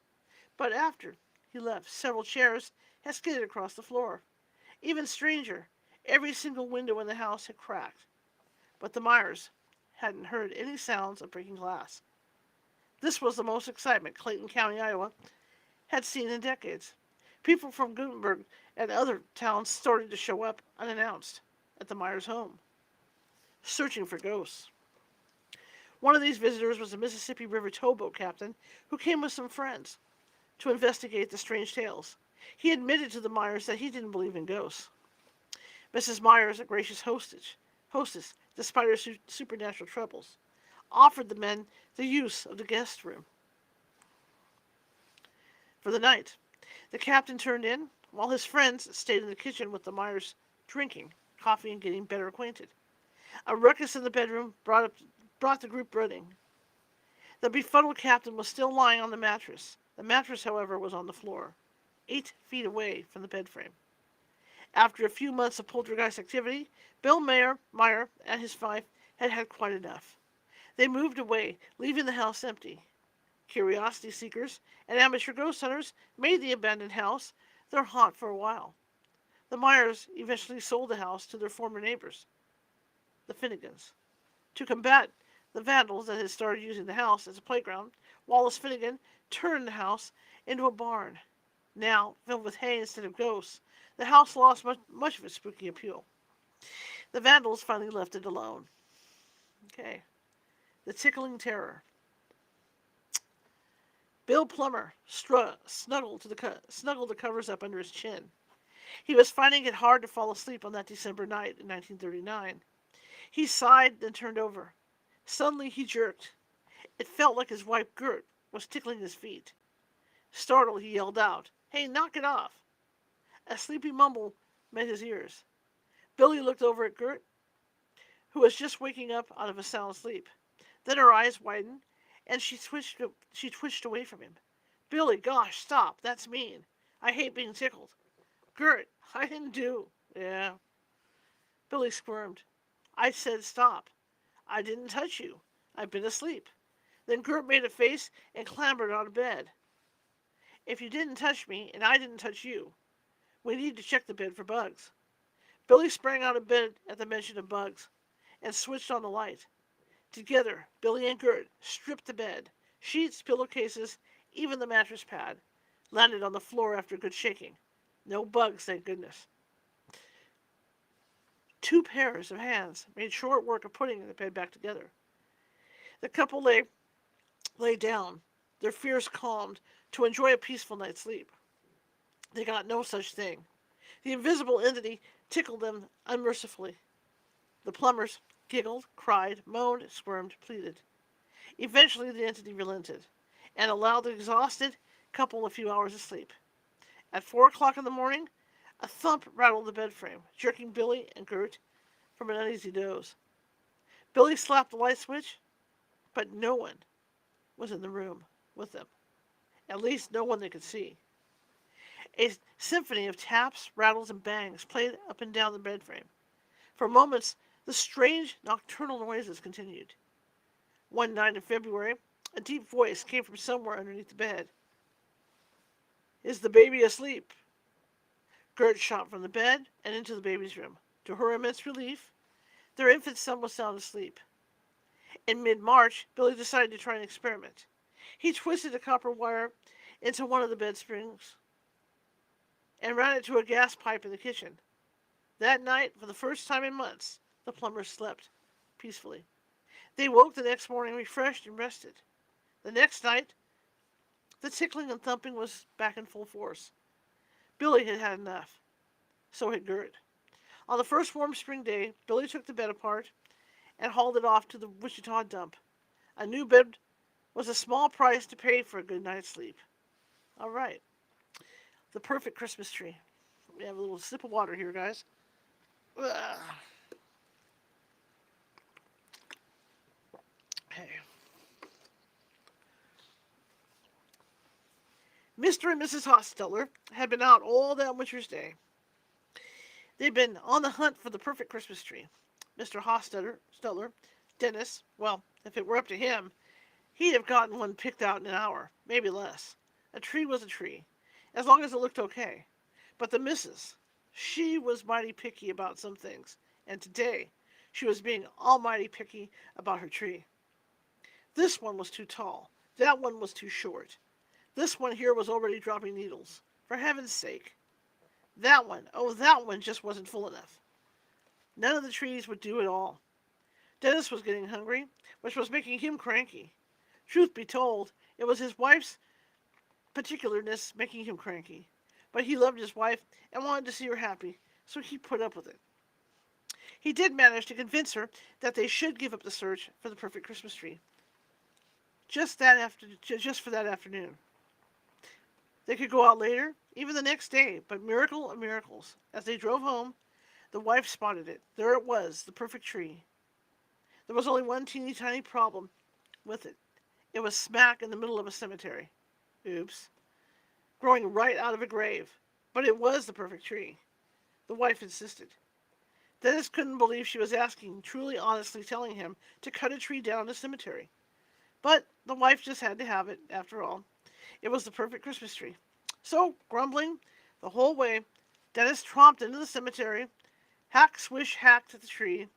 Speaker 1: but after he left, several chairs had skidded across the floor. Even stranger, every single window in the house had cracked, but the Myers hadn't heard any sounds of breaking glass. This was the most excitement Clayton County, Iowa, had seen in decades. People from Gutenberg and other towns started to show up unannounced at the Myers' home, searching for ghosts. One of these visitors was a Mississippi River towboat captain who came with some friends to investigate the strange tales. He admitted to the Myers that he didn't believe in ghosts. Mrs. Myers, a gracious hostess, despite her supernatural troubles, offered the men the use of the guest room for the night. The captain turned in, while his friends stayed in the kitchen with the Myers, drinking coffee and getting better acquainted. A ruckus in the bedroom brought the group running. The befuddled captain was still lying on the mattress. The mattress, however, was on the floor, 8 feet away from the bed frame. After a few months of poltergeist activity, Bill Meyer and his wife had had quite enough. They moved away, leaving the house empty. Curiosity seekers and amateur ghost hunters made the abandoned house their haunt for a while. The Myers eventually sold the house to their former neighbors, the Finnegans. To combat the vandals that had started using the house as a playground, Wallace Finnegan turned the house into a barn. Now, filled with hay instead of ghosts, the house lost much of its spooky appeal. The vandals finally left it alone. Okay. The Tickling Terror. Bill Plummer snuggled the covers up under his chin. He was finding it hard to fall asleep on that December night in 1939. He sighed, then turned over. Suddenly he jerked. It felt like his wife Gert was tickling his feet. Startled, he yelled out, "Hey, knock it off!" A sleepy mumble met his ears. Billy looked over at Gert, who was just waking up out of a sound sleep. Then her eyes widened, and she twitched away from him. "Billy, gosh, stop. That's mean. I hate being tickled." "Gert, I didn't do." "Yeah." Billy squirmed. "I said stop. I didn't touch you. I've been asleep." Then Gert made a face and clambered out of bed. "If you didn't touch me, and I didn't touch you, we need to check the bed for bugs." Billy sprang out of bed at the mention of bugs and switched on the light. Together, Billy and Gert stripped the bed. Sheets, pillowcases, even the mattress pad landed on the floor after a good shaking. No bugs, thank goodness. 2 pairs of hands made short work of putting the bed back together. The couple lay down, their fears calmed, to enjoy a peaceful night's sleep. They got no such thing. The invisible entity tickled them unmercifully. The Plumbers giggled, cried, moaned, squirmed, pleaded. Eventually, the entity relented and allowed the exhausted couple a few hours of sleep. At 4 o'clock in the morning, a thump rattled the bed frame, jerking Billy and Gert from an uneasy doze. Billy slapped the light switch, but no one was in the room with them. At least no one they could see. A symphony of taps, rattles, and bangs played up and down the bed frame. For moments, the strange nocturnal noises continued. One night in February, a deep voice came from somewhere underneath the bed. "Is the baby asleep?" Gert shot from the bed and into the baby's room. To her immense relief, their infant son was sound asleep. In mid-March, Billy decided to try an experiment. He twisted a copper wire into one of the bed springs and ran it to a gas pipe in the kitchen. That night, for the first time in months, the plumbers slept peacefully. They woke the next morning refreshed and rested. The next night, the tickling and thumping was back in full force. Billy had had enough. So had Gert. On the first warm spring day, Billy took the bed apart and hauled it off to the Wichita dump. A new bed was a small price to pay for a good night's sleep. All right. The perfect Christmas tree. We have a little sip of water here, guys. Ugh. Hey. Mr. and Mrs. Hostetler had been out all that winter's day. They'd been on the hunt for the perfect Christmas tree. Mr. Hostetler, Dennis, well, if it were up to him, he'd have gotten one picked out in an hour, maybe less. A tree was a tree, as long as it looked okay. But the missus, she was mighty picky about some things, and today she was being almighty picky about her tree. This one was too tall. That one was too short. This one here was already dropping needles. For heaven's sake. That one just wasn't full enough. None of the trees would do at all. Dennis was getting hungry, which was making him cranky. Truth be told, it was his wife's particularness making him cranky. But he loved his wife and wanted to see her happy, so he put up with it. He did manage to convince her that they should give up the search for the perfect Christmas tree. Just for that afternoon. They could go out later, even the next day, but miracle of miracles. As they drove home, the wife spotted it. There it was, the perfect tree. There was only one teeny tiny problem with it. It was smack in the middle of a cemetery. Oops. Growing right out of a grave. But it was the perfect tree. The wife insisted. Dennis couldn't believe she was asking, truly honestly telling him to cut a tree down in a cemetery. But the wife just had to have it, after all. It was the perfect Christmas tree. So, grumbling the whole way, Dennis tromped into the cemetery, hack, swish, hacked at the tree,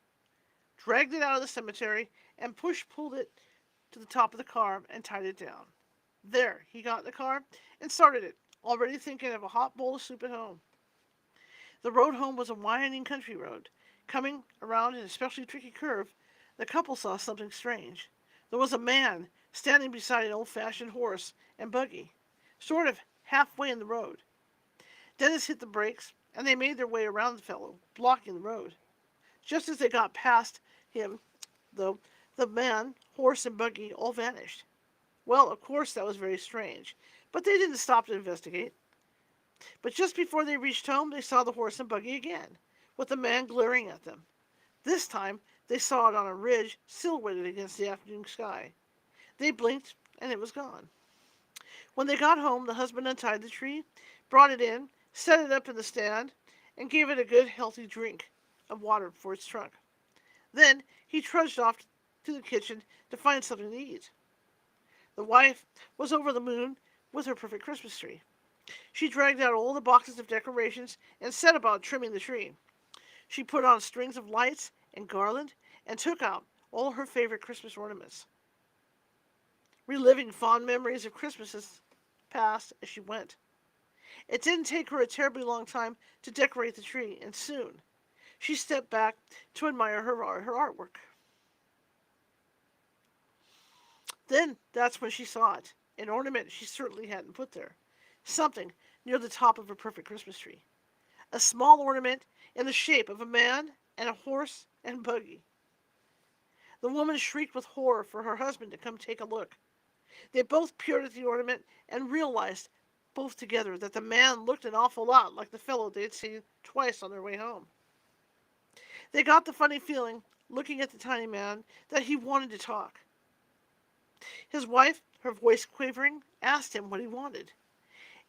Speaker 1: dragged it out of the cemetery, and pulled it to the top of the car and tied it down. There, he got in the car and started it, already thinking of a hot bowl of soup at home. The road home was a winding country road. Coming around an especially tricky curve, the couple saw something strange. There was a man standing beside an old-fashioned horse and buggy, sort of halfway in the road. Dennis hit the brakes, and they made their way around the fellow, blocking the road. Just as they got past him, though, the man, horse, and buggy all vanished. Well, of course, that was very strange, but they didn't stop to investigate. But just before they reached home, they saw the horse and buggy again, with the man glaring at them. This time, they saw it on a ridge silhouetted against the afternoon sky. They blinked, and it was gone. When they got home, the husband untied the tree, brought it in, set it up in the stand, and gave it a good, healthy drink of water for its trunk. Then he trudged off to the kitchen to find something to eat. The wife was over the moon with her perfect Christmas tree. She dragged out all the boxes of decorations and set about trimming the tree. She put on strings of lights and garland and took out all her favorite Christmas ornaments, reliving fond memories of Christmases past as she went. It didn't take her a terribly long time to decorate the tree, and soon she stepped back to admire her artwork. Then that's when she saw it, an ornament she certainly hadn't put there, something near the top of her perfect Christmas tree. A small ornament in the shape of a man and a horse and buggy. The woman shrieked with horror for her husband to come take a look. They both peered at the ornament and realized, both together, that the man looked an awful lot like the fellow they had seen twice on their way home. They got the funny feeling, looking at the tiny man, that he wanted to talk. His wife, her voice quavering, asked him what he wanted.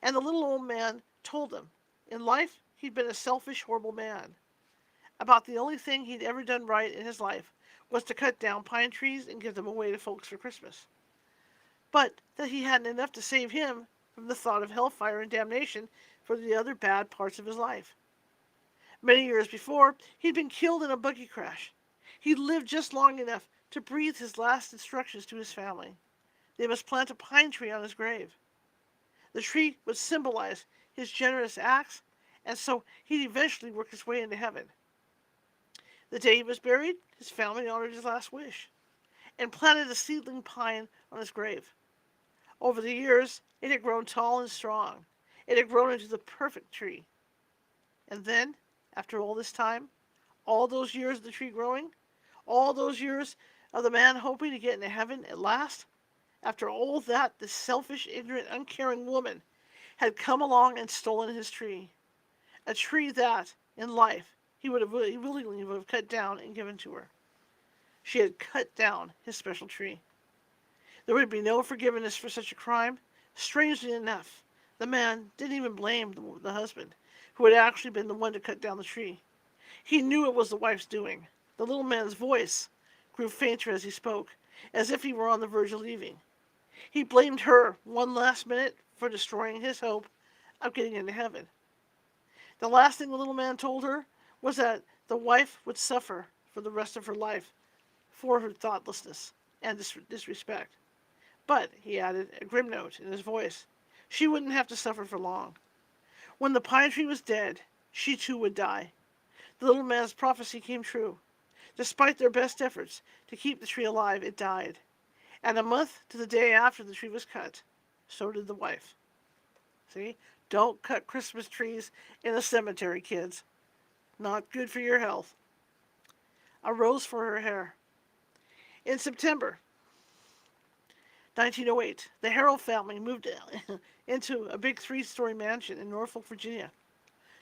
Speaker 1: And the little old man told them, in life, he'd been a selfish, horrible man. About the only thing he'd ever done right in his life was to cut down pine trees and give them away to folks for Christmas. But that he hadn't enough to save him from the thought of hellfire and damnation for the other bad parts of his life. Many years before, he'd been killed in a buggy crash. He'd lived just long enough to breathe his last instructions to his family. They must plant a pine tree on his grave. The tree would symbolize his generous acts, and so he'd eventually work his way into heaven. The day he was buried, his family honored his last wish and planted a seedling pine on his grave. Over the years, it had grown tall and strong. It had grown into the perfect tree. And then, after all this time, all those years of the tree growing, all those years of the man hoping to get into heaven at last, after all that, this selfish, ignorant, uncaring woman had come along and stolen his tree. A tree that, in life, he willingly would have cut down and given to her. She had cut down his special tree. There would be no forgiveness for such a crime. Strangely enough, the man didn't even blame the husband, who had actually been the one to cut down the tree. He knew it was the wife's doing. The little man's voice grew fainter as he spoke, as if he were on the verge of leaving. He blamed her one last minute for destroying his hope of getting into heaven. The last thing the little man told her was that the wife would suffer for the rest of her life for her thoughtlessness and disrespect. But, he added, a grim note in his voice, she wouldn't have to suffer for long. When the pine tree was dead, she too would die. The little man's prophecy came true. Despite their best efforts to keep the tree alive, it died. And a month to the day after the tree was cut, so did the wife. See? Don't cut Christmas trees in a cemetery, kids. Not good for your health. A rose for her hair. In September 1908, the Harrell family moved into a big 3-story mansion in Norfolk, Virginia.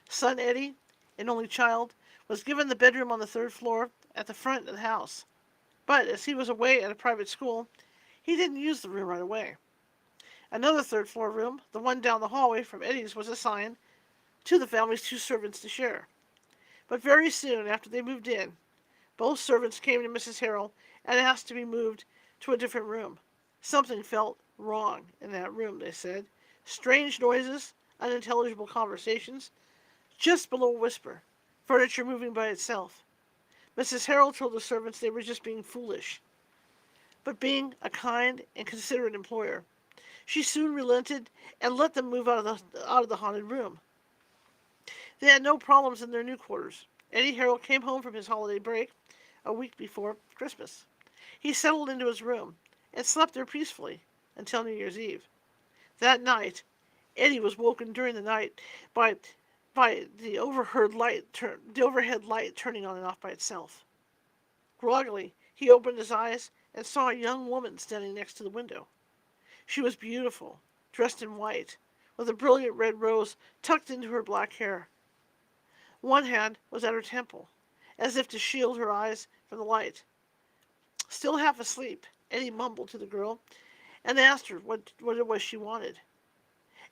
Speaker 1: Son Eddie, an only child, was given the bedroom on the 3rd floor at the front of the house. But as he was away at a private school, he didn't use the room right away. Another 3rd-floor room, the one down the hallway from Eddie's, was assigned to the family's 2 servants to share. But very soon after they moved in, both servants came to Mrs. Harrell and asked to be moved to a different room. Something felt wrong in that room, they said. Strange noises, unintelligible conversations, just below a whisper, furniture moving by itself. Mrs. Harrell told the servants they were just being foolish. But being a kind and considerate employer, she soon relented and let them move out of the haunted room. They had no problems in their new quarters. Eddie Harrell came home from his holiday break a week before Christmas. He settled into his room and slept there peacefully until New Year's Eve. That night, Eddie was woken during the night by the overhead light turning on and off by itself. Groggily, he opened his eyes and saw a young woman standing next to the window. She was beautiful, dressed in white, with a brilliant red rose tucked into her black hair. One hand was at her temple, as if to shield her eyes from the light. Still half asleep, Eddie mumbled to the girl and asked her what it was she wanted.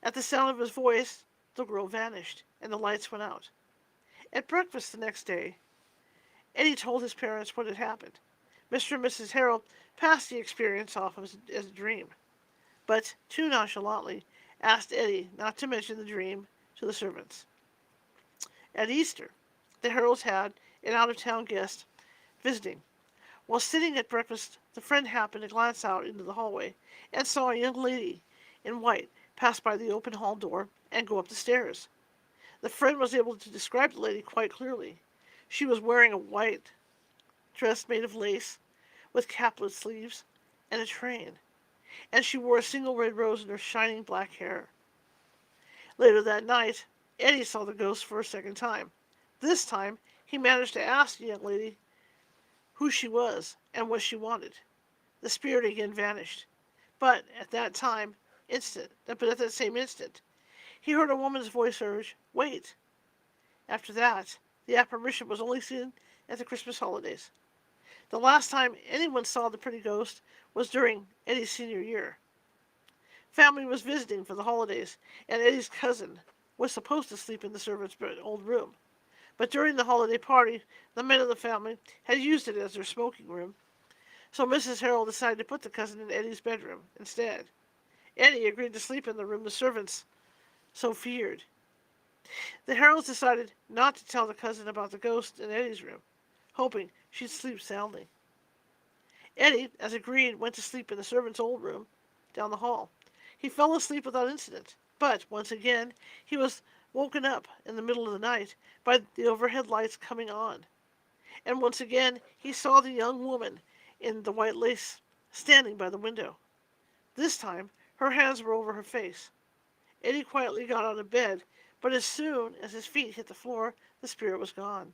Speaker 1: At the sound of his voice, the girl vanished, and the lights went out. At breakfast the next day, Eddie told his parents what had happened. Mr. and Mrs. Harrell passed the experience off as a dream, but too nonchalantly asked Eddie not to mention the dream to the servants. At Easter, the Harrells had an out-of-town guest visiting. While sitting at breakfast, the friend happened to glance out into the hallway and saw a young lady in white pass by the open hall door and go up the stairs. The friend was able to describe the lady quite clearly. She was wearing a white dress made of lace with caplet sleeves and a train, and she wore a single red rose in her shining black hair. Later that night, Eddie saw the ghost for a second time. This time, he managed to ask the young lady who she was and what she wanted. The spirit again vanished. But at that time, but at that same instant, he heard a woman's voice urge, "Wait." After that, the apparition was only seen at the Christmas holidays. The last time anyone saw the pretty ghost was during Eddie's senior year. Family was visiting for the holidays, and Eddie's cousin was supposed to sleep in the servants' old room. But during the holiday party, the men of the family had used it as their smoking room, so Mrs. Harrell decided to put the cousin in Eddie's bedroom instead. Eddie agreed to sleep in the room the servants so feared. The Harrells decided not to tell the cousin about the ghost in Eddie's room, hoping she'd sleep soundly. Eddie, as agreed, went to sleep in the servants' old room down the hall. He fell asleep without incident, but once again he was woken up in the middle of the night by the overhead lights coming on. And once again he saw the young woman in the white lace standing by the window. This time her hands were over her face. Eddie quietly got out of bed, but as soon as his feet hit the floor, the spirit was gone.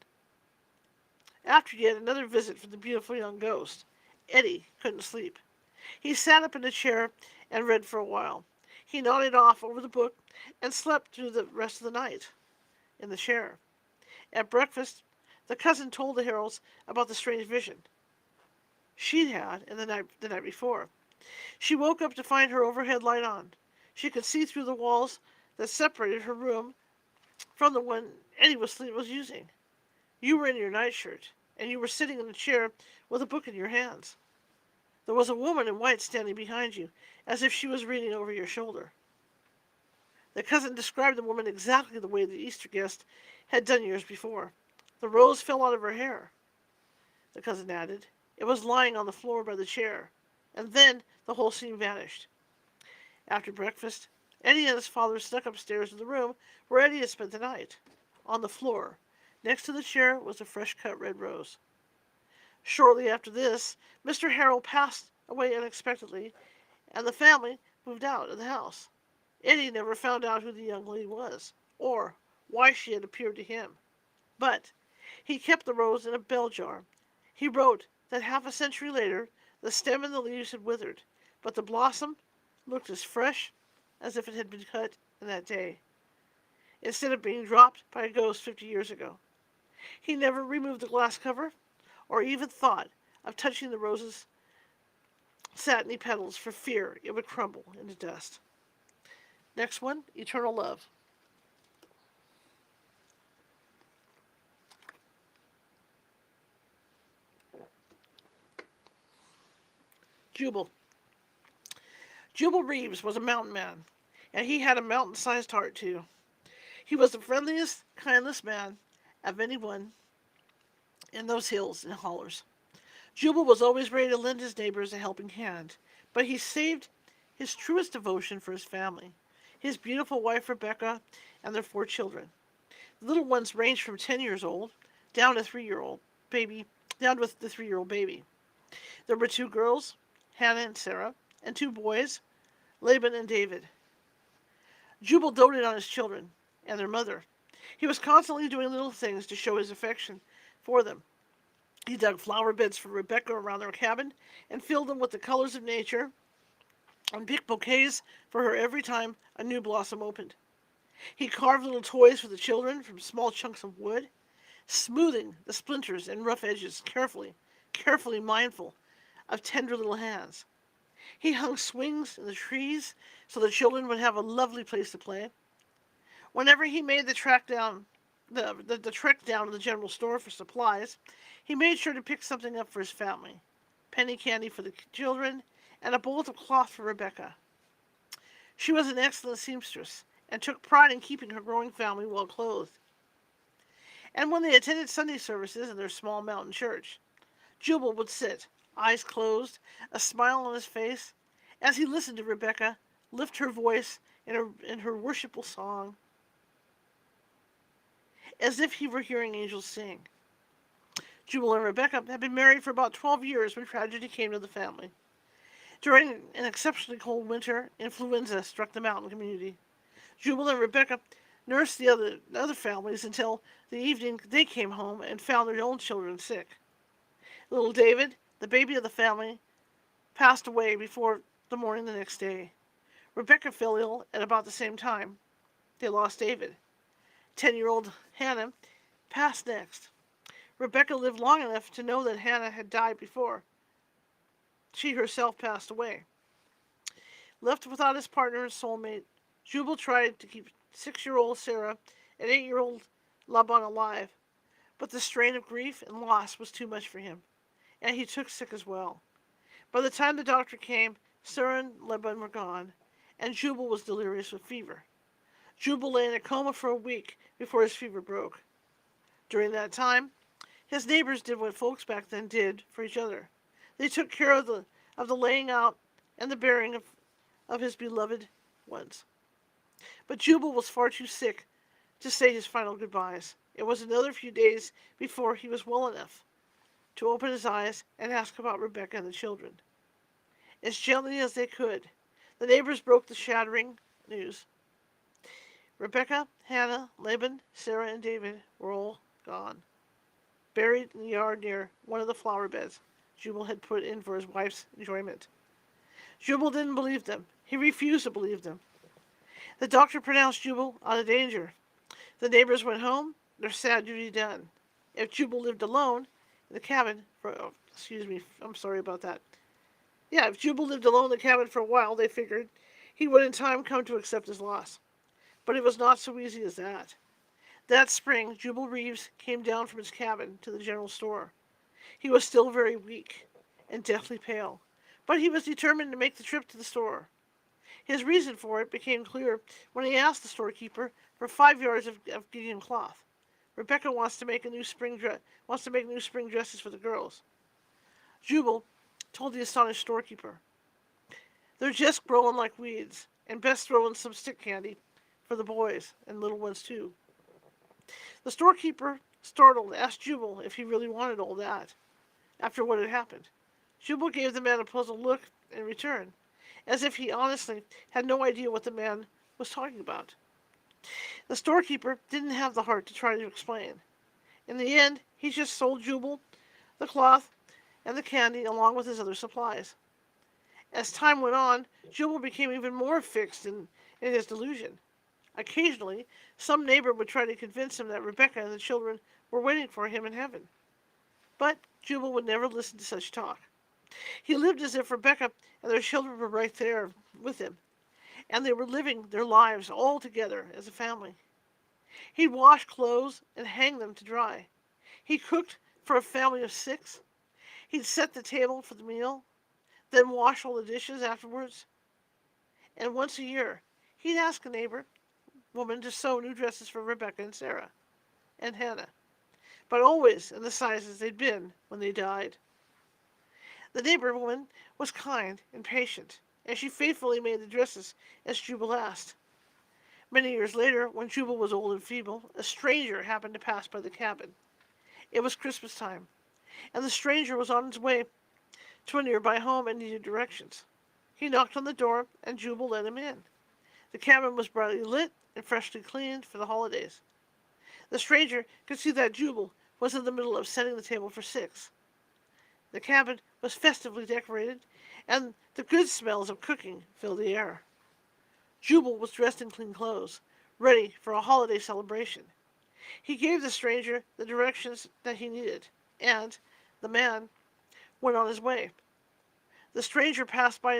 Speaker 1: After yet another visit from the beautiful young ghost, Eddie couldn't sleep. He sat up in a chair and read for a while. He nodded off over the book and slept through the rest of the night in the chair. At breakfast, the cousin told the Harrells about the strange vision she'd had the night before. She woke up to find her overhead light on. She could see through the walls that separated her room from the one Eddie was using. You were in your nightshirt, and you were sitting in a chair with a book in your hands. There was a woman in white standing behind you, as if she was reading over your shoulder. The cousin described the woman exactly the way the Easter guest had done years before. The rose fell out of her hair, the cousin added. It was lying on the floor by the chair, and then the whole scene vanished. After breakfast, Eddie and his father snuck upstairs to the room where Eddie had spent the night. On the floor, next to the chair, was a fresh-cut red rose. Shortly after this, Mr. Harrell passed away unexpectedly, and the family moved out of the house. Eddie never found out who the young lady was, or why she had appeared to him. But he kept the rose in a bell jar. He wrote that half a century later, the stem and the leaves had withered, but the blossom looked as fresh as if it had been cut in that day, instead of being dropped by a ghost 50 years ago. He never removed the glass cover, or even thought of touching the rose's satiny petals for fear it would crumble into dust. Next one, Eternal Love. Jubal. Jubal Reeves was a mountain man, and he had a mountain-sized heart, too. He was the friendliest, kindest man of anyone in those hills and hollers. Jubal was always ready to lend his neighbors a helping hand, but he saved his truest devotion for his family, his beautiful wife Rebecca, and their 4 children. The little ones ranged from 10 years old down to 3-year-old baby, down to the 3-year-old baby. There were 2 girls, Hannah and Sarah, and 2 boys, Laban and David. Jubal doted on his children and their mother. He was constantly doing little things to show his affection for them. He dug flower beds for Rebecca around their cabin and filled them with the colors of nature and picked bouquets for her every time a new blossom opened. He carved little toys for the children from small chunks of wood, smoothing the splinters and rough edges carefully mindful of tender little hands. He hung swings in the trees so the children would have a lovely place to play. Whenever he made the trek down to the general store for supplies, he made sure to pick something up for his family. Penny candy for the children, and a bolt of cloth for Rebecca. She was an excellent seamstress, and took pride in keeping her growing family well clothed. And when they attended Sunday services in their small mountain church, Jubal would sit, eyes closed, a smile on his face, as he listened to Rebecca lift her voice in her worshipful song, as if he were hearing angels sing. Jubal and Rebecca had been married for about 12 years when tragedy came to the family. During an exceptionally cold winter, influenza struck the mountain community. Jubal and Rebecca nursed the other families until the evening they came home and found their own children sick. Little David, the baby of the family, passed away before the morning the next day. Rebecca fell ill at about the same time. They lost David. 10-year-old Hannah passed next. Rebecca lived long enough to know that Hannah had died before she herself passed away. Left without his partner and soulmate, Jubal tried to keep 6-year-old Sarah and 8-year-old Laban alive, but the strain of grief and loss was too much for him, and he took sick as well. By the time the doctor came, Sarah and Laban were gone, and Jubal was delirious with fever. Jubal lay in a coma for a week before his fever broke. During that time, his neighbors did what folks back then did for each other. They took care of the laying out and the burying of his beloved ones. But Jubal was far too sick to say his final goodbyes. It was another few days before he was well enough to open his eyes and ask about Rebecca and the children. As gently as they could, the neighbors broke the shattering news. Rebecca, Hannah, Laban, Sarah, and David were all gone, buried in the yard near one of the flower beds Jubal had put in for his wife's enjoyment. Jubal didn't believe them. He refused to believe them. The doctor pronounced Jubal out of danger. The neighbors went home, their sad duty done. If Jubal lived alone in the cabin excuse me, I'm sorry about that. Yeah, if Jubal lived alone in the cabin for a while, they figured, he would in time come to accept his loss. But it was not so easy as that. That spring, Jubal Reeves came down from his cabin to the general store. He was still very weak and deathly pale, but he was determined to make the trip to the store. His reason for it became clear when he asked the storekeeper for 5 yards of Gideon cloth. Rebecca wants to make new spring dresses for the girls. Jubal told the astonished storekeeper, "They're just growing like weeds, and best throw in some stick candy for the boys and little ones too." The storekeeper, startled, asked Jubal if he really wanted all that after what had happened. Jubal gave the man a puzzled look in return, as if he honestly had no idea what the man was talking about. The storekeeper didn't have the heart to try to explain. In the end, he just sold Jubal the cloth and the candy along with his other supplies. As time went on, Jubal became even more fixed in his delusion. Occasionally, some neighbor would try to convince him that Rebecca and the children were waiting for him in heaven. But Jubal would never listen to such talk. He lived as if Rebecca and their children were right there with him, and they were living their lives all together as a family. He'd wash clothes and hang them to dry. He cooked for a family of 6. He'd set the table for the meal, then wash all the dishes afterwards. And once a year, he'd ask a neighbor woman to sew new dresses for Rebecca and Sarah and Hannah, but always in the sizes they'd been when they died. The neighbor woman was kind and patient, and she faithfully made the dresses as Jubal asked. Many years later, when Jubal was old and feeble, a stranger happened to pass by the cabin. It was Christmas time, and the stranger was on his way to a nearby home and needed directions. He knocked on the door, and Jubal let him in. The cabin was brightly lit and freshly cleaned for the holidays. The stranger could see that Jubal was in the middle of setting the table for 6. The cabin was festively decorated, and the good smells of cooking filled the air. Jubal was dressed in clean clothes, ready for a holiday celebration. He gave the stranger the directions that he needed, and the man went on his way. The stranger passed by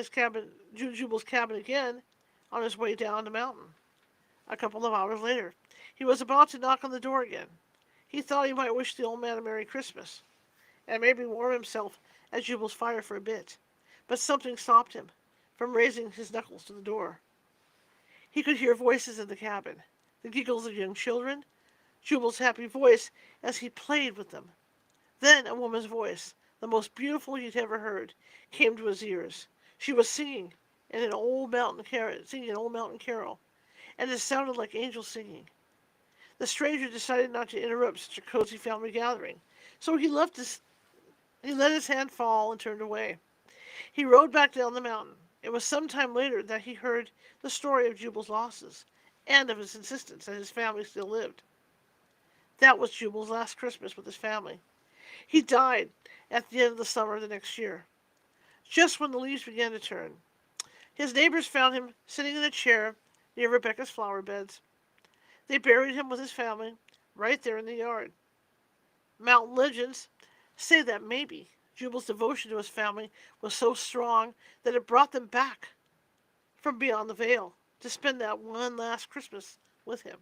Speaker 1: Jubal's cabin again, on his way down the mountain. A couple of hours later, he was about to knock on the door again. He thought he might wish the old man a Merry Christmas, and maybe warm himself at Jubal's fire for a bit, but something stopped him from raising his knuckles to the door. He could hear voices in the cabin, the giggles of young children, Jubal's happy voice as he played with them. Then a woman's voice, the most beautiful he'd ever heard, came to his ears. She was singing an old mountain carol, and it sounded like angels singing. The stranger decided not to interrupt such a cozy family gathering, so he let his hand fall and turned away. He rode back down the mountain. It was some time later that he heard the story of Jubal's losses, and of his insistence that his family still lived. That was Jubal's last Christmas with his family. He died at the end of the summer the next year, just when the leaves began to turn. His neighbors found him sitting in a chair near Rebecca's flower beds. They buried him with his family right there in the yard. Mountain legends say that maybe Jubal's devotion to his family was so strong that it brought them back from beyond the veil to spend that one last Christmas with him.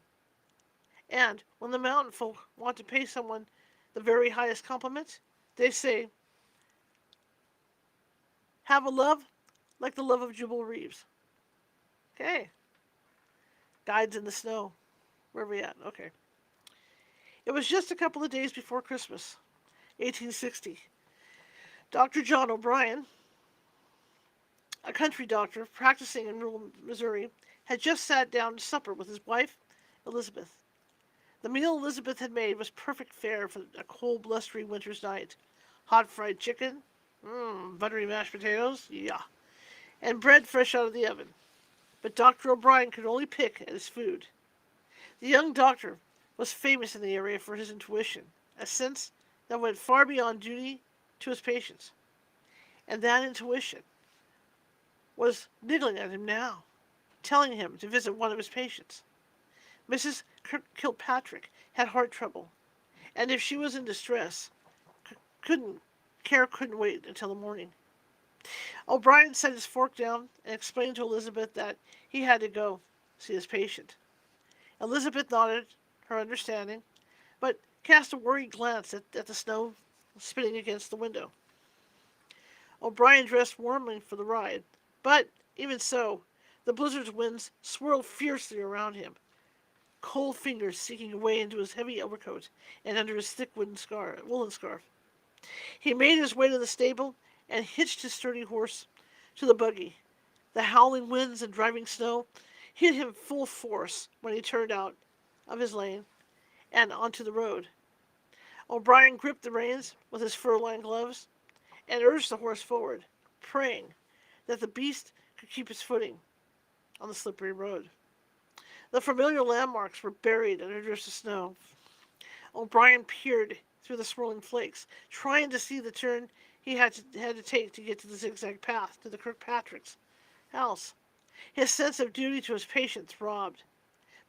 Speaker 1: And when the mountain folk want to pay someone the very highest compliment, they say, have a love like the love of Jubal Reeves. Okay. Guides in the snow. Where are we at? Okay. It was just a couple of days before Christmas, 1860. Dr. John O'Brien, a country doctor practicing in rural Missouri, had just sat down to supper with his wife, Elizabeth. The meal Elizabeth had made was perfect fare for a cold, blustery winter's night. Hot fried chicken, buttery mashed potatoes, yeah, and bread fresh out of the oven. But Dr. O'Brien could only pick at his food. The young doctor was famous in the area for his intuition, a sense that went far beyond duty to his patients. And that intuition was niggling at him now, telling him to visit one of his patients. Mrs. Kilpatrick had heart trouble, and if she was in distress, couldn't couldn't wait until the morning. O'Brien set his fork down and explained to Elizabeth that he had to go see his patient. Elizabeth nodded her understanding, but cast a worried glance at the snow spinning against the window. O'Brien dressed warmly for the ride, but even so, the blizzard's winds swirled fiercely around him, cold fingers sinking away into his heavy overcoat and under his thick woolen scarf. He made his way to the stable and hitched his sturdy horse to the buggy. The howling winds and driving snow hit him full force when he turned out of his lane and onto the road. O'Brien gripped the reins with his fur-lined gloves and urged the horse forward, praying that the beast could keep its footing on the slippery road. The familiar landmarks were buried under drifts of snow. O'Brien peered through the swirling flakes, trying to see the turn he had to take to get to the zigzag path to the Kirkpatrick's house. His sense of duty to his patient throbbed,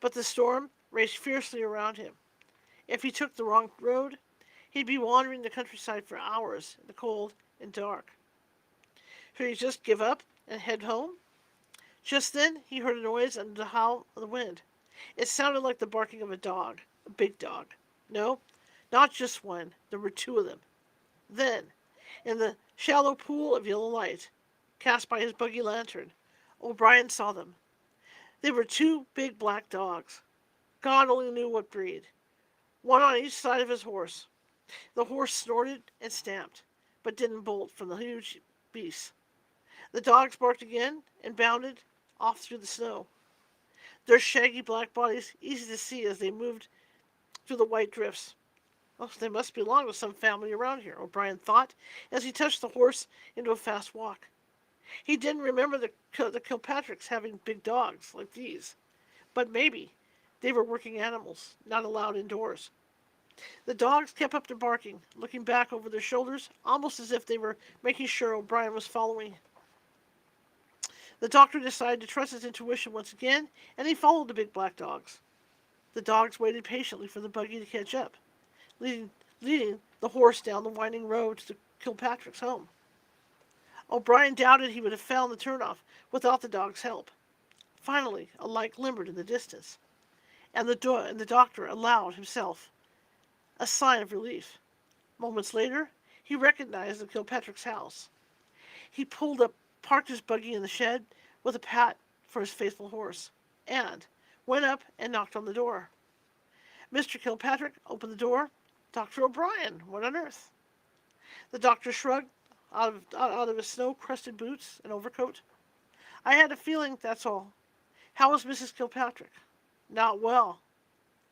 Speaker 1: but the storm raged fiercely around him. If he took the wrong road, he'd be wandering the countryside for hours in the cold and dark. Should he just give up and head home? Just then he heard a noise under the howl of the wind. It sounded like the barking of a dog, a big dog. No, not just one. There were two of them. Then, in the shallow pool of yellow light cast by his buggy lantern, O'Brien saw them. They were two big black dogs. God only knew what breed. One on each side of his horse. The horse snorted and stamped, but didn't bolt from the huge beast. The dogs barked again and bounded off through the snow, their shaggy black bodies easy to see as they moved through the white drifts. Oh, they must belong to some family around here, O'Brien thought, as he touched the horse into a fast walk. He didn't remember the Kilpatricks having big dogs like these, but maybe they were working animals, not allowed indoors. The dogs kept up their barking, looking back over their shoulders, almost as if they were making sure O'Brien was following. The doctor decided to trust his intuition once again, and he followed the big black dogs. The dogs waited patiently for the buggy to catch up, leading the horse down the winding road to Kilpatrick's home. O'Brien doubted he would have found the turnoff without the dog's help. Finally, a light glimmered in the distance, and the doctor allowed himself a sigh of relief. Moments later, he recognized the Kilpatrick's house. He parked his buggy in the shed with a pat for his faithful horse, and went up and knocked on the door. Mr. Kilpatrick opened the door. Dr. O'Brien, what on earth? The doctor shrugged out of his snow-crusted boots and overcoat. I had a feeling, that's all. How is Mrs. Kilpatrick? Not well,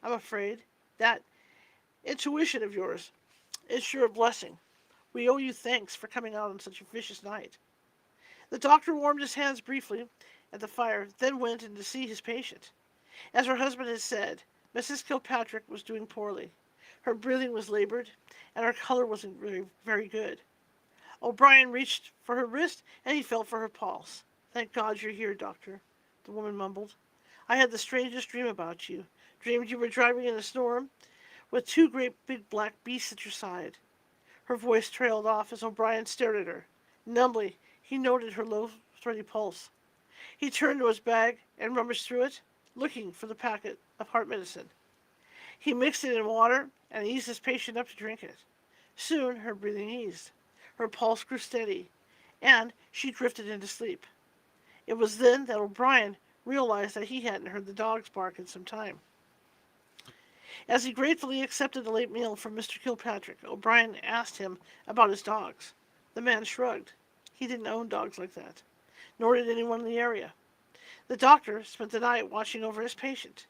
Speaker 1: I'm afraid. That intuition of yours is sure a blessing. We owe you thanks for coming out on such a vicious night. The doctor warmed his hands briefly at the fire, then went in to see his patient. As her husband had said, Mrs. Kilpatrick was doing poorly. Her breathing was labored, and her color wasn't very, very good. O'Brien reached for her wrist, and he felt for her pulse. "Thank God you're here, Doctor," the woman mumbled. "I had the strangest dream about you. Dreamed you were driving in a storm with two great big black beasts at your side." Her voice trailed off as O'Brien stared at her. Numbly, he noted her low, steady pulse. He turned to his bag and rummaged through it, looking for the packet of heart medicine. He mixed it in water and eased his patient up to drink it. Soon her breathing eased. Her pulse grew steady, and she drifted into sleep. It was then that O'Brien realized that he hadn't heard the dogs bark in some time. As he gratefully accepted a late meal from Mr. Kilpatrick, O'Brien asked him about his dogs. The man shrugged. He didn't own dogs like that, nor did anyone in the area. The doctor spent the night watching over his patient.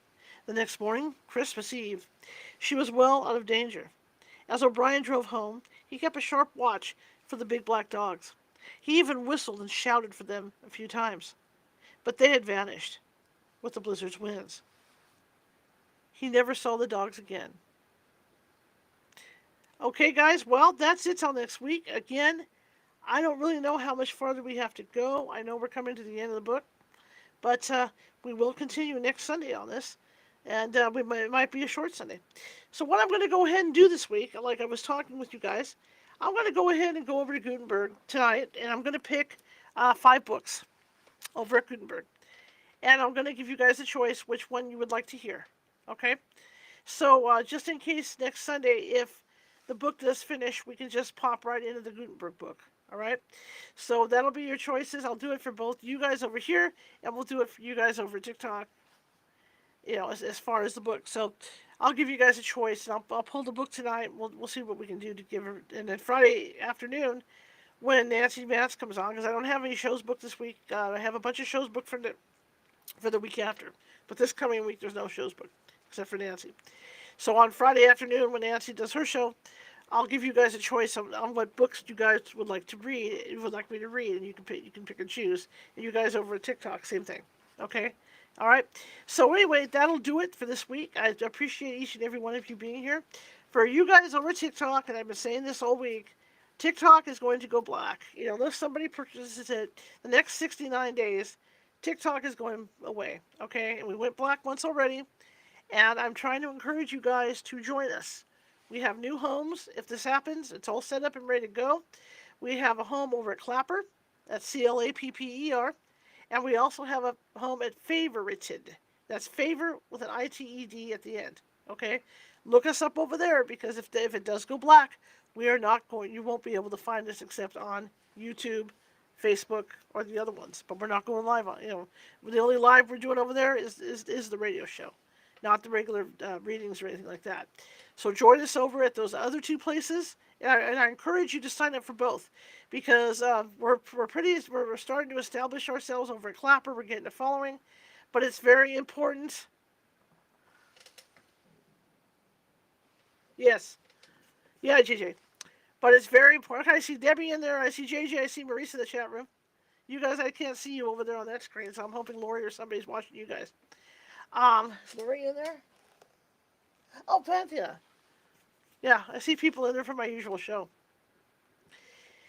Speaker 1: The next morning, Christmas Eve, she was well out of danger. As O'Brien drove home, he kept a sharp watch for the big black dogs. He even whistled and shouted for them a few times. But they had vanished with the blizzard's winds. He never saw the dogs again. Okay, guys, well, that's it till next week. Again, I don't really know how much farther we have to go. I know we're coming to the end of the book, but we will continue next Sunday on this, and it might be a short Sunday. So what I'm going to go ahead and do this week, like I was talking with you guys, I'm going to go ahead and go over to Gutenberg tonight, and I'm going to pick 5 books over at Gutenberg. And I'm going to give you guys a choice which one you would like to hear. Okay? So just in case next Sunday, if the book does finish, we can just pop right into the Gutenberg book. All right? So that'll be your choices. I'll do it for both you guys over here, and we'll do it for you guys over TikTok, as far as the book. So I'll give you guys a choice, and I'll pull the book tonight. We'll see what we can do to give her. And then Friday afternoon, when Nancy Mats comes on, because I don't have any shows booked this week. I have a bunch of shows booked for the week after. But this coming week, there's no shows booked, except for Nancy. So on Friday afternoon, when Nancy does her show, I'll give you guys a choice on what books you guys would like to read, me to read, and you can pick and choose. And you guys over at TikTok, same thing. Okay? All right? So anyway, that'll do it for this week. I appreciate each and every one of you being here. For you guys over TikTok, and I've been saying this all week, TikTok is going to go black. Unless somebody purchases it the next 69 days, TikTok is going away. Okay? And we went black once already. And I'm trying to encourage you guys to join us. We have new homes. If this happens, it's all set up and ready to go. We have a home over at Clapper. That's Clapper. And we also have a home at Favorited. That's favor with an ITED at the end. Okay? Look us up over there, because if it does go black, you won't be able to find us except on YouTube, Facebook, or the other ones. But we're not going live on, the only live we're doing over there is the radio show, not the regular readings or anything like that. So join us over at those other 2 places, and I encourage you to sign up for both, because we're starting to establish ourselves over at Clapper. We're getting a following, but it's very important. Yes, yeah, JJ, but it's very important. I see Debbie in there. I see JJ. I see Marisa in the chat room. You guys, I can't see you over there on that screen, so I'm hoping Lori or somebody's watching you guys. Is Lori in there? Oh, Panthea. Yeah, I see people in there for my usual show.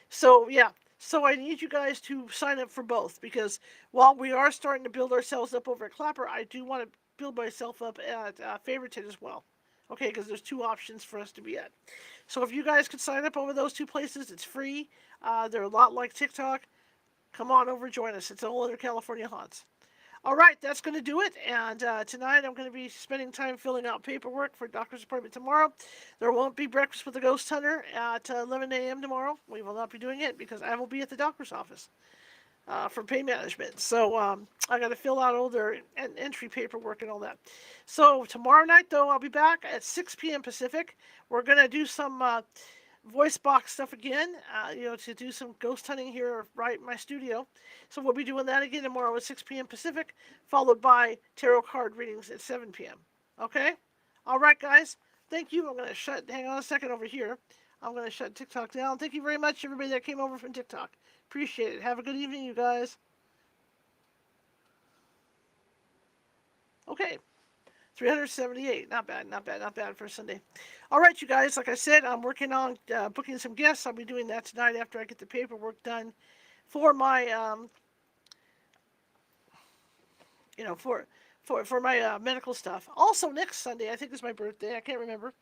Speaker 1: So, yeah. So I need you guys to sign up for both, because while we are starting to build ourselves up over at Clapper, I do want to build myself up at Favorited as well. Okay, because there's 2 options for us to be at. So if you guys could sign up over those 2 places, it's free. They're a lot like TikTok. Come on over, join us. It's all other California haunts. All right, that's going to do it. And tonight I'm going to be spending time filling out paperwork for a doctor's appointment tomorrow. There won't be breakfast with the ghost hunter at 11 a.m. tomorrow. We will not be doing it because I will be at the doctor's office for pain management. So I got to fill out all their entry paperwork and all that. So tomorrow night, though, I'll be back at 6 p.m. Pacific. We're going to do some voice box stuff again, to do some ghost hunting here right in my studio. So we'll be doing that again tomorrow at 6 p.m. Pacific, followed by tarot card readings at 7 p.m. Okay? All right, guys. Thank you. I'm going to hang on a second over here. I'm going to shut TikTok down. Thank you very much, everybody that came over from TikTok. Appreciate it. Have a good evening, you guys. Okay. 378. Not bad, not bad, not bad for a Sunday. All right, you guys. Like I said, I'm working on booking some guests. I'll be doing that tonight after I get the paperwork done for my, for my medical stuff. Also, next Sunday, I think is my birthday. I can't remember.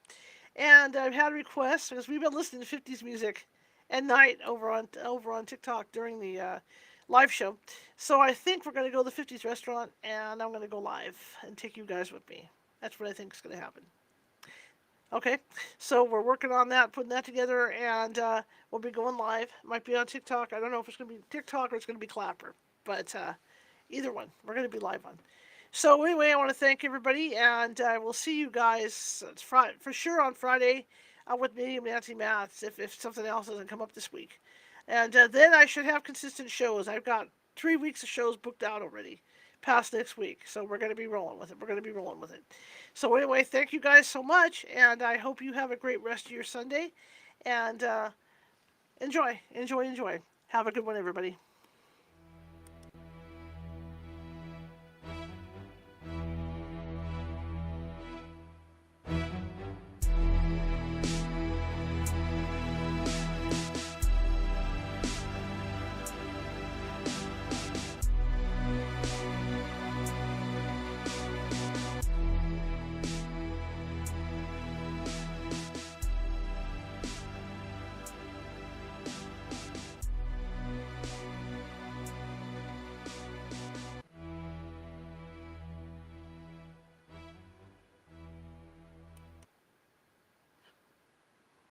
Speaker 1: And I've had requests because we've been listening to 50s music at night over on TikTok during the live show. So I think we're going to go to the 50s restaurant, and I'm going to go live and take you guys with me. That's what I think is going to happen. Okay, so we're working on that, putting that together, and we'll be going live. Might be on TikTok. I don't know if it's going to be TikTok or it's going to be Clapper, but either one, we're going to be live on. So anyway, I want to thank everybody, and we'll see you guys for sure on Friday with me and Nancy Matz if something else doesn't come up this week. And then I should have consistent shows. I've got 3 weeks of shows booked out already past next week. So we're going to be rolling with it. We're going to be rolling with it. So anyway, thank you guys so much, and I hope you have a great rest of your Sunday. And enjoy, enjoy, enjoy. Have a good one, everybody.